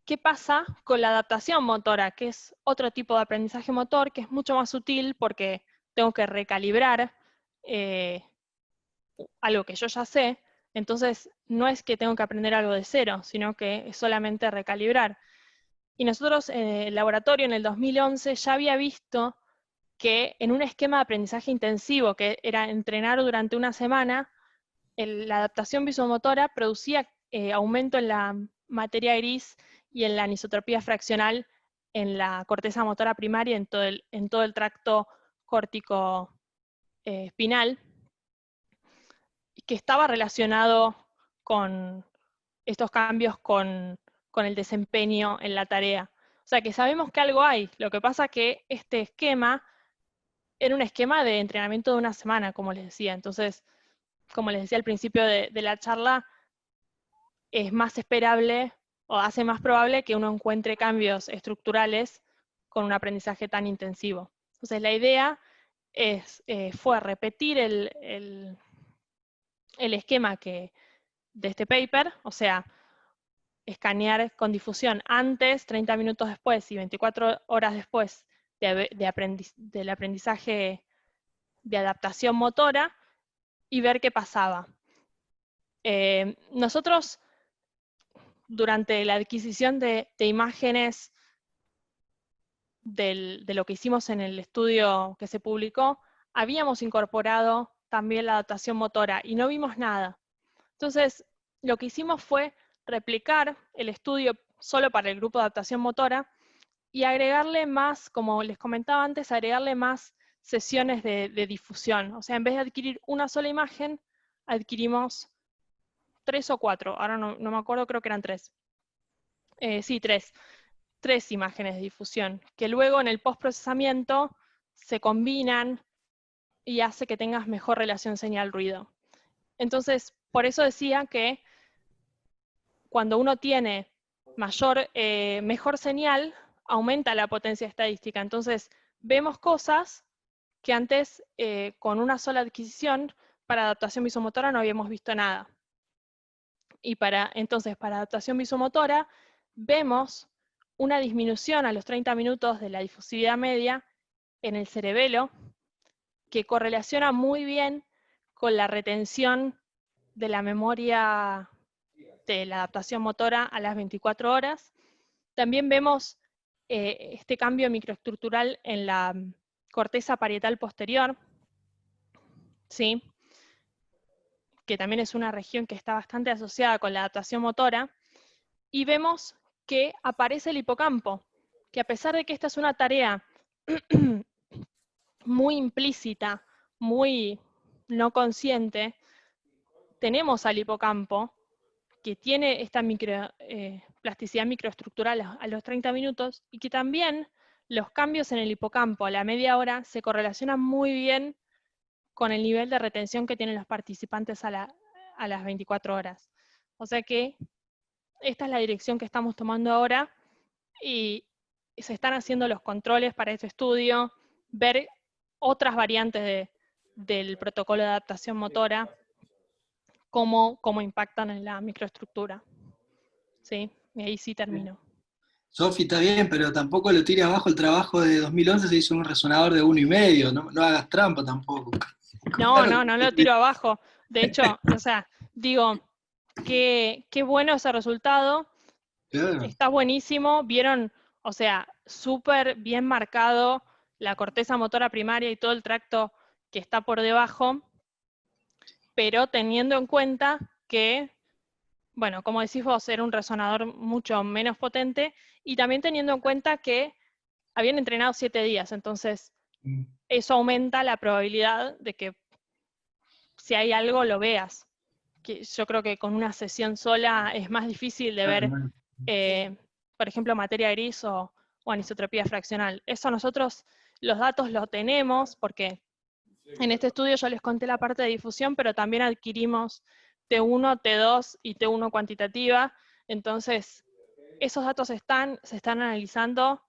qué pasa con la adaptación motora, que es otro tipo de aprendizaje motor, que es mucho más sutil porque tengo que recalibrar algo que yo ya sé. Entonces no es que tengo que aprender algo de cero, sino que es solamente recalibrar. Y nosotros en el laboratorio en el 2011 ya había visto que en un esquema de aprendizaje intensivo, que era entrenar durante una semana, la adaptación visomotora producía aumento en la materia gris y en la anisotropía fraccional en la corteza motora primaria, en todo el tracto córtico espinal, que estaba relacionado con estos cambios con el desempeño en la tarea. O sea que sabemos que algo hay. Lo que pasa es que este esquema era un esquema de entrenamiento de una semana, como les decía. Entonces, como les decía al principio de la charla, es más esperable o hace más probable que uno encuentre cambios estructurales con un aprendizaje tan intensivo. Entonces la idea fue repetir el esquema de este paper, o sea, escanear con difusión antes, 30 minutos después y 24 horas después del aprendizaje de adaptación motora, y ver qué pasaba. Nosotros, durante la adquisición de imágenes de lo que hicimos en el estudio que se publicó, habíamos incorporado también la adaptación motora y no vimos nada. Entonces, lo que hicimos fue replicar el estudio solo para el grupo de adaptación motora y agregarle más, como les comentaba antes, agregarle más sesiones de difusión. O sea, en vez de adquirir una sola imagen, adquirimos 3 o 4, ahora no me acuerdo, creo que eran 3. Sí, 3. 3 imágenes de difusión, que luego en el postprocesamiento se combinan y hace que tengas mejor relación señal-ruido. Entonces, por eso decía que cuando uno tiene mejor señal, aumenta la potencia estadística. Entonces, vemos cosas que antes con una sola adquisición para adaptación visomotora no habíamos visto nada. Y entonces para adaptación visomotora vemos una disminución a los 30 minutos de la difusividad media en el cerebelo, que correlaciona muy bien con la retención de la memoria de la adaptación motora a las 24 horas. También vemos este cambio microestructural en la corteza parietal posterior, ¿sí? Que también es una región que está bastante asociada con la adaptación motora, y vemos que aparece el hipocampo, que a pesar de que esta es una tarea muy implícita, muy no consciente, tenemos al hipocampo, que tiene esta plasticidad microestructural a los 30 minutos, y que también los cambios en el hipocampo a la media hora se correlacionan muy bien con el nivel de retención que tienen los participantes a las 24 horas. O sea que esta es la dirección que estamos tomando ahora, y se están haciendo los controles para este estudio, ver otras variantes del protocolo de adaptación motora, cómo impactan en la microestructura. ¿Sí? Y ahí sí termino.
Sofi, está bien, pero tampoco lo tires abajo el trabajo de 2011, se hizo un resonador de 1,5, no hagas trampa tampoco.
No lo tiro abajo. De hecho, o sea, digo, qué bueno ese resultado.
Claro.
Está buenísimo. Vieron, o sea, súper bien marcado la corteza motora primaria y todo el tracto que está por debajo, pero teniendo en cuenta que, bueno, como decís vos, era un resonador mucho menos potente, y también teniendo en cuenta que habían entrenado 7 días, entonces eso aumenta la probabilidad de que si hay algo lo veas. Que yo creo que con una sesión sola es más difícil de ver, por ejemplo, materia gris o anisotropía fraccional. Eso nosotros, los datos los tenemos, porque en este estudio yo les conté la parte de difusión, pero también adquirimos T1, T2 y T1 cuantitativa. Entonces, esos datos se están analizando,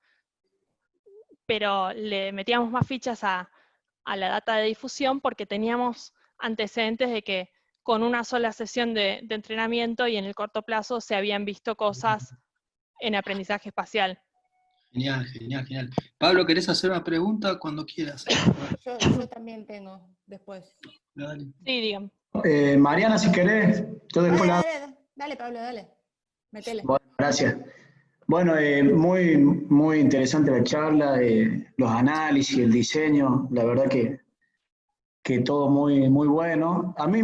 pero le metíamos más fichas a la data de difusión porque teníamos antecedentes de que con una sola sesión de entrenamiento y en el corto plazo se habían visto cosas en aprendizaje espacial.
Genial. Pablo, ¿querés hacer una pregunta? Cuando quieras.
Yo también tengo, después.
Dale.
Sí, digan.
Mariana, si querés, yo después la...
Dale, Pablo, dale. Metele.
Bueno, gracias. Bueno, muy interesante la charla, los análisis, el diseño, la verdad que todo muy bueno. A mí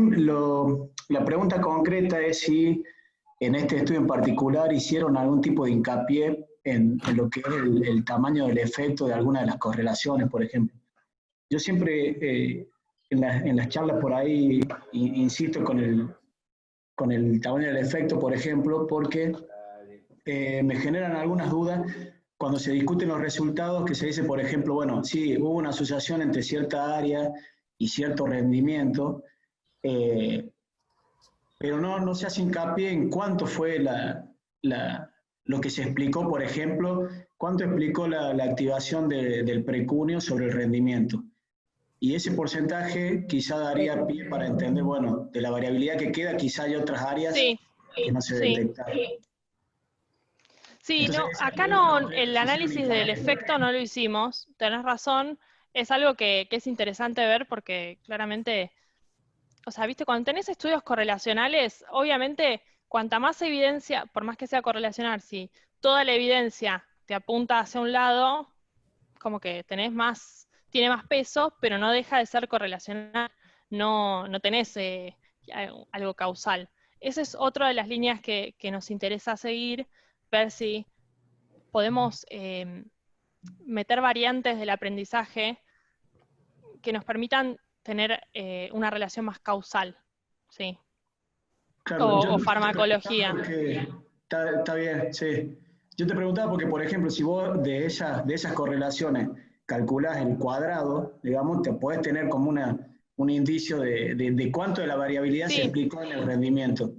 la pregunta concreta es si en este estudio en particular hicieron algún tipo de hincapié en lo que es el tamaño del efecto de alguna de las correlaciones, por ejemplo. Yo siempre en las charlas por ahí insisto con el tamaño del efecto, por ejemplo, porque me generan algunas dudas cuando se discuten los resultados, que se dice, por ejemplo, bueno, sí, hubo una asociación entre cierta área y cierto rendimiento, pero no se hace hincapié en cuánto fue lo que se explicó, por ejemplo, cuánto explicó la activación del precunio sobre el rendimiento. Y ese porcentaje quizá daría pie para entender, bueno, de la variabilidad que queda, quizá hay otras áreas que no se detectaron.
Sí,
Entonces,
acá no, el análisis del efecto no lo hicimos, tenés razón, es algo que es interesante ver porque claramente, o sea, viste, cuando tenés estudios correlacionales, obviamente, cuanta más evidencia, por más que sea correlacional, si toda la evidencia te apunta hacia un lado, como que tiene más peso, pero no deja de ser correlacional, no tenés algo causal. Esa es otra de las líneas que nos interesa seguir, ver si podemos meter variantes del aprendizaje que nos permitan tener una relación más causal, ¿sí?
Claro,
O farmacología.
Está bien, sí. Yo te preguntaba porque, por ejemplo, si vos de esas correlaciones calculás el cuadrado, digamos, te podés tener como un indicio de cuánto de la variabilidad se explicó en el rendimiento.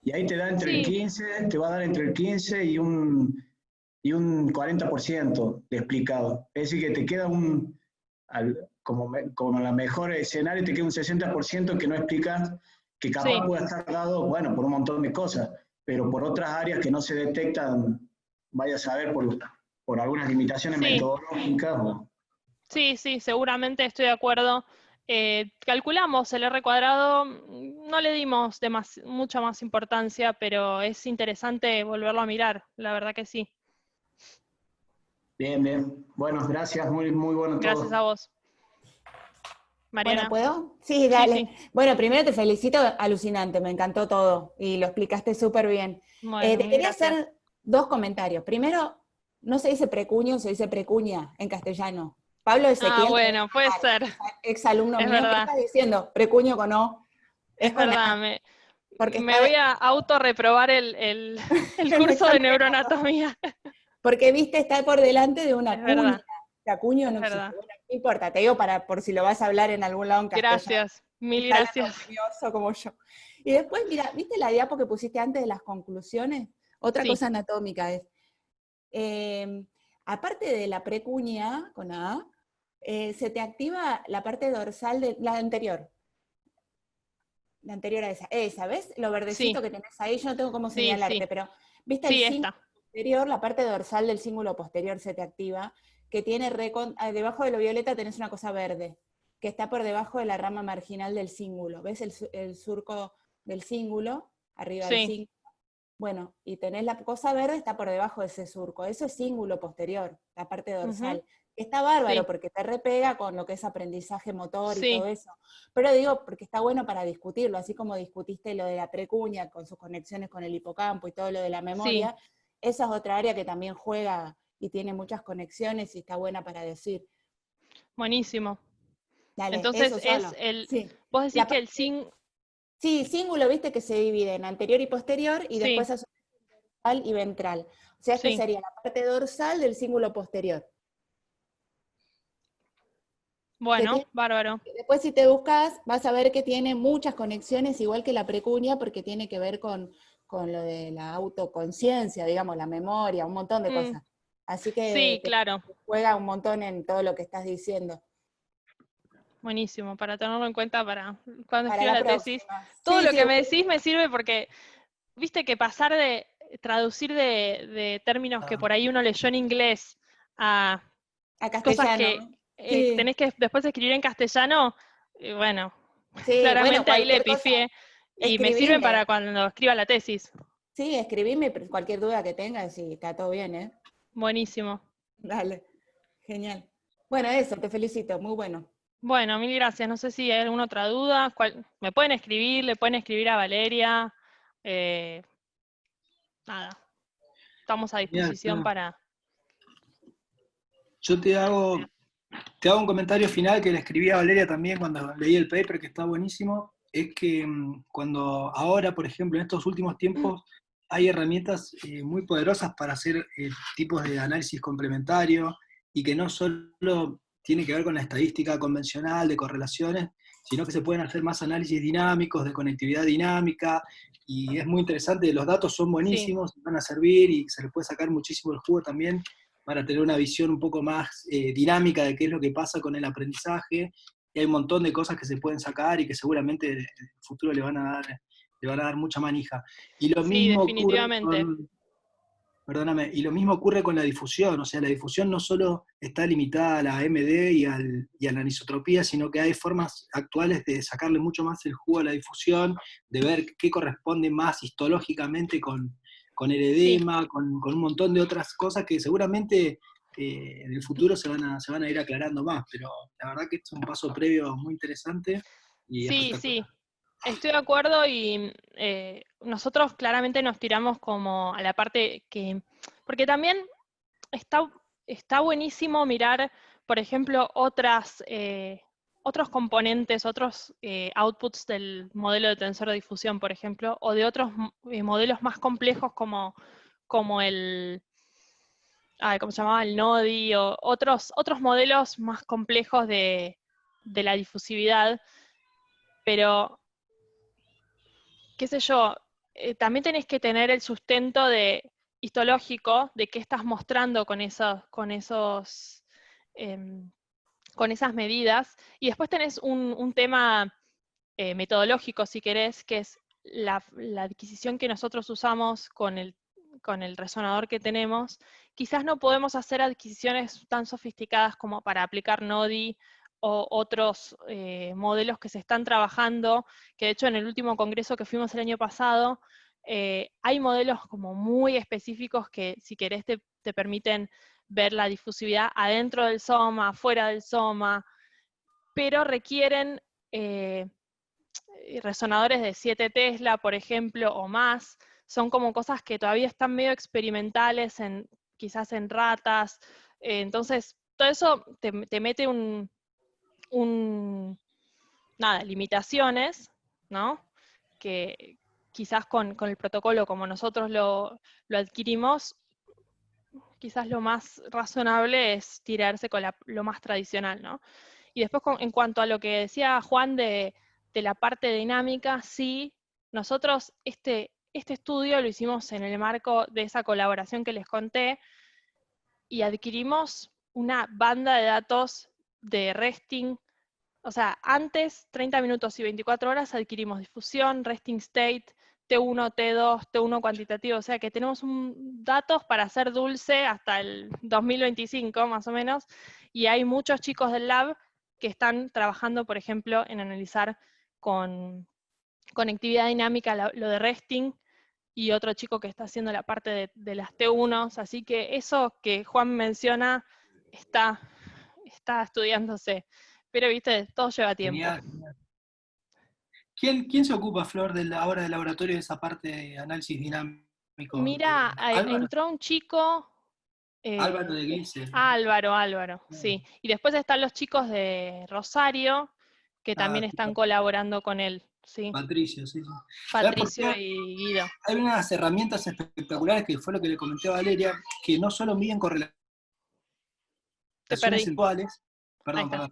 Y ahí te da entre el 15, te va a dar entre el 15 y un 40% de explicado. Es decir, que te queda como la mejor escenario, te queda un 60% que no explicas, que capaz
Sí.
pueda estar dado, bueno, por un montón de cosas, pero por otras áreas que no se detectan, vaya a saber, por algunas limitaciones
Sí.
metodológicas.
Sí, sí, seguramente estoy de acuerdo. Calculamos el R cuadrado, no le dimos mucha más importancia, pero es interesante volverlo a mirar, la verdad que sí.
Bien, bien. Bueno, gracias, muy, muy bueno todo.
Gracias a vos. Mariana.
Bueno, ¿puedo? Sí, dale.
Sí.
Bueno, primero te felicito, alucinante, me encantó todo y lo explicaste súper bien.
Bueno,
Te
mil
quería
gracias.
hacer 2 comentarios. Primero, no se dice precuño, se dice precuña en castellano. Pablo Ezequiel,
Bueno, puede ser,
exalumno
es
mío, ¿qué
verdad.
estás diciendo? Precuño con O.
Es
con
verdad,
A,
me
porque
voy a autorreprobar el curso de neuroanatomía.
Porque, viste, está por delante de una
Es
cuña.
verdad,
La cuña
es
no existe.
verdad.
Bueno, no importa, te digo por si lo vas a hablar en algún lado en castellano.
Gracias, mil
Está
gracias.
laborioso como yo. Y después, mira, ¿viste la diapo que pusiste antes de las conclusiones? Otra
Sí.
cosa anatómica es, aparte de la precuña con A, se te activa la parte dorsal de la anterior. La anterior a esa, ¿ves? Lo verdecito
Sí.
que tenés ahí, yo no tengo cómo
Sí,
señalarte,
sí.
pero ¿viste
Sí,
el cíngulo
esta.
posterior? La parte dorsal del cíngulo posterior se te activa, que tiene debajo de lo violeta tenés una cosa verde, que está por debajo de la rama marginal del cíngulo. ¿Ves el surco del cíngulo? Arriba del
Sí.
cíngulo. Bueno, y tenés la cosa verde, está por debajo de ese surco. Eso es cíngulo posterior, la parte dorsal.
Ujú.
Está bárbaro
Sí.
porque te repega con lo que es aprendizaje motor y
Sí.
todo eso. Pero digo, porque está bueno para discutirlo, así como discutiste lo de la precuña con sus conexiones con el hipocampo y todo lo de la memoria, esa es otra área que también juega y tiene muchas conexiones y está buena para decir.
Buenísimo.
Dale,
Entonces
eso
es
solo.
el.
Sí.
Vos decís que el
Sí, cíngulo, viste que se divide en anterior y posterior y
Sí,
después dorsal y ventral. O sea,
sí.
sería la parte dorsal del cíngulo posterior.
Bueno, bárbaro.
Después si te buscas, vas a ver que tiene muchas conexiones, igual que la precuña, porque tiene que ver con lo de la autoconciencia, digamos, la memoria, un montón de cosas. Así que
Sí, claro.
juega un montón en todo lo que estás diciendo.
Buenísimo, para tenerlo en cuenta para cuando
Para
escriba
la
la tesis.
próxima.
Todo
Sí,
lo
sí,
que me decís me sirve porque, viste que pasar de traducir de términos que por ahí uno leyó en inglés a
a
cosas
castellano.
que
Sí,
tenés que después escribir en castellano, bueno,
sí, bueno,
claramente ahí le
cualquier cosa,
pifié y me sirven para
escribime.
cuando escriba la tesis.
Sí, escribime cualquier duda que tengas y está todo bien, ¿eh?
Buenísimo.
Dale, genial. Bueno, eso, te felicito, muy bueno.
Bueno, mil gracias. No sé si hay alguna otra duda. Me pueden escribir, le pueden escribir a Valeria. Nada, estamos a disposición para...
Yo te hago un comentario final que le escribí a Valeria también cuando leí el paper, que está buenísimo. Es que cuando ahora, por ejemplo, en estos últimos tiempos, hay herramientas muy poderosas para hacer tipos de análisis complementario y que no solo tiene que ver con la estadística convencional de correlaciones, sino que se pueden hacer más análisis dinámicos, de conectividad dinámica, y es muy interesante, los datos son buenísimos, van a servir y se les puede sacar muchísimo el jugo también para tener una visión un poco más dinámica de qué es lo que pasa con el aprendizaje, y hay un montón de cosas que se pueden sacar y que seguramente en el futuro le van a dar mucha manija. Y lo
Sí,
mismo
definitivamente.
y lo mismo ocurre con la difusión, o sea, la difusión no solo está limitada a la MD y a la anisotropía, sino que hay formas actuales de sacarle mucho más el jugo a la difusión, de ver qué corresponde más histológicamente con el edema, con un montón de otras cosas que seguramente en el futuro se van a ir aclarando más, pero la verdad que esto es un paso previo muy interesante y
Sí,
espectacular.
sí, estoy de acuerdo y nosotros claramente nos tiramos como a la parte que... Porque también está buenísimo mirar, por ejemplo, otros componentes, otros outputs del modelo de tensor de difusión, por ejemplo, o de otros modelos más complejos como el... ¿cómo se llamaba? El NODI, o otros modelos más complejos de la difusividad, pero, qué sé yo, también tenés que tener el sustento histológico de qué estás mostrando con esos con esas medidas. Y después tenés un tema metodológico, si querés, que es la adquisición que nosotros usamos con el resonador que tenemos. Quizás no podemos hacer adquisiciones tan sofisticadas como para aplicar NODI o otros modelos que se están trabajando, que de hecho en el último congreso que fuimos el año pasado, hay modelos como muy específicos que si querés te permiten ver la difusividad adentro del soma, afuera del soma, pero requieren resonadores de 7 Tesla, por ejemplo, o más. Son como cosas que todavía están medio experimentales, quizás en ratas. Entonces, todo eso te mete limitaciones, ¿no? Que quizás con el protocolo como nosotros lo adquirimos, quizás lo más razonable es tirarse con lo más tradicional, ¿no? Y después en cuanto a lo que decía Juan de la parte dinámica, sí, nosotros este estudio lo hicimos en el marco de esa colaboración que les conté y adquirimos una banda de datos de resting. O sea, antes, 30 minutos y 24 horas, adquirimos difusión, resting state, T1, T2, T1 cuantitativo, o sea que tenemos datos para hacer dulce hasta el 2025, más o menos, y hay muchos chicos del lab que están trabajando, por ejemplo, en analizar con conectividad dinámica lo de resting, y otro chico que está haciendo la parte de las T1s, así que eso que Juan menciona está estudiándose. Pero, viste, todo lleva tiempo.
Genial, genial. ¿Quién se ocupa, Flor, ahora del laboratorio de esa parte de análisis dinámico?
Mira,
¿Álvaro?
entró un chico...
Álvaro de Gliese.
Álvaro, sí. Y después están los chicos de Rosario, que también están colaborando con él, sí.
Patricio, sí, sí.
Patricio y Guido.
Hay unas herramientas espectaculares, que fue lo que le comenté a Valeria, que no solo miden correlaciones puntuales, perdón,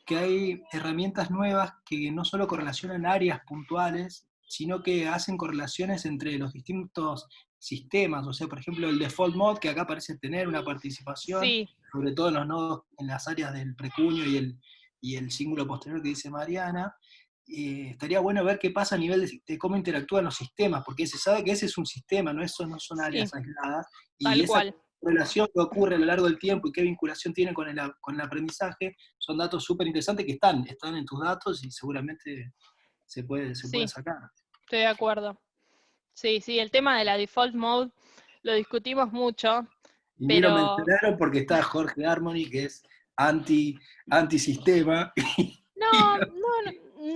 que hay herramientas nuevas que no solo correlacionan áreas puntuales, sino que hacen correlaciones entre los distintos sistemas. O sea, por ejemplo, el default mode, que acá parece tener una participación,
Sí.
sobre todo en los nodos, en las áreas del precuño y el cíngulo posterior que dice Mariana. Estaría bueno ver qué pasa a nivel de cómo interactúan los sistemas, porque se sabe que ese es un sistema, no son áreas aisladas.
Tal
Y esa
cual.
relación que ocurre a lo largo del tiempo y qué vinculación tiene con el aprendizaje, son datos súper interesantes que están en tus datos y seguramente se puede sacar.
Estoy de acuerdo. Sí, el tema de la default mode lo discutimos mucho.
Y
pero...
ni lo mencionaron porque está Jorge Harmony, que es antisistema.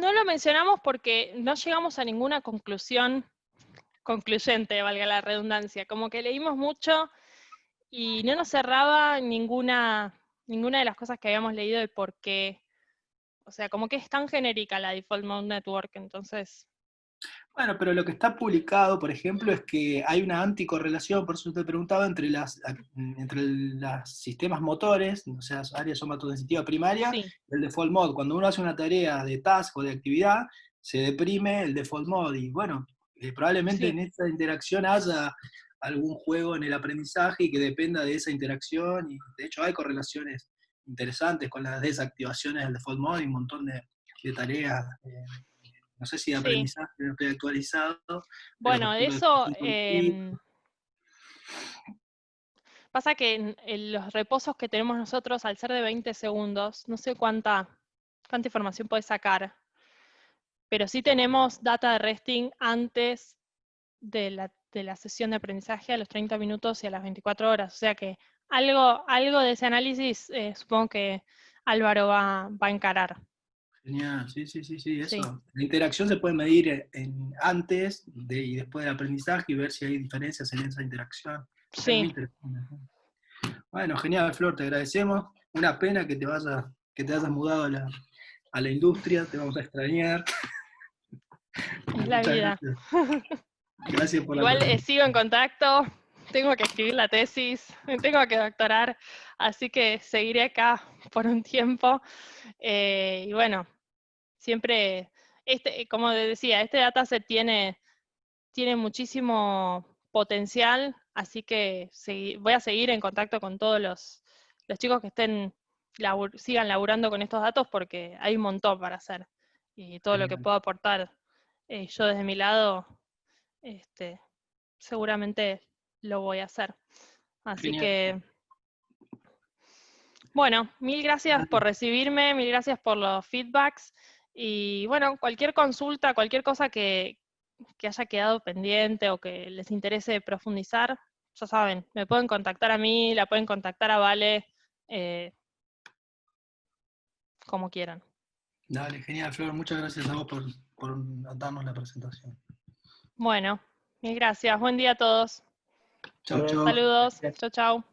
No lo mencionamos porque no llegamos a ninguna conclusión concluyente, valga la redundancia. Como que leímos mucho y no nos cerraba ninguna de las cosas que habíamos leído de por qué. O sea, como que es tan genérica la Default Mode Network, entonces...
Bueno, pero lo que está publicado, por ejemplo, es que hay una anticorrelación, por eso te preguntaba, entre los sistemas motores, o sea, área somatosensitiva primaria,
Sí.
y el default mode. Cuando uno hace una tarea de task o de actividad, se deprime el default mode. Y bueno, probablemente en esta interacción haya algún juego en el aprendizaje y que dependa de esa interacción. Y de hecho hay correlaciones interesantes con las desactivaciones del default mode y un montón de tareas. No sé si de aprendizaje no estoy actualizado.
Bueno, de eso pasa que en los reposos que tenemos nosotros, al ser de 20 segundos, no sé cuánta información puedes sacar, pero sí tenemos data de resting antes de la sesión de aprendizaje a los 30 minutos y a las 24 horas. O sea que algo de ese análisis supongo que Álvaro va a encarar.
Genial, sí, eso. Sí. La interacción se puede medir antes y después del aprendizaje y ver si hay diferencias en esa interacción.
Sí.
Bueno, genial, Flor, te agradecemos. Una pena que te hayas mudado a la industria, te vamos a extrañar.
Es la vida.
Gracias por
Igual sigo en contacto, tengo que escribir la tesis, tengo que doctorar, así que seguiré acá por un tiempo. Y bueno, siempre, como decía, este dataset tiene muchísimo potencial, así que voy a seguir en contacto con todos los chicos que estén sigan laburando con estos datos porque hay un montón para hacer. Y todo lo que puedo aportar yo desde mi lado, seguramente lo voy a hacer. Así
Genial.
que, bueno, mil gracias por recibirme, mil gracias por los feedbacks. Y bueno, cualquier consulta, cualquier cosa que haya quedado pendiente o que les interese profundizar, ya saben, me pueden contactar a mí, la pueden contactar a Vale, como quieran.
Dale, genial, Flor. Muchas gracias a vos por darnos la presentación.
Bueno, mil gracias. Buen día a todos.
Chau, chau.
Saludos. Chau, chau.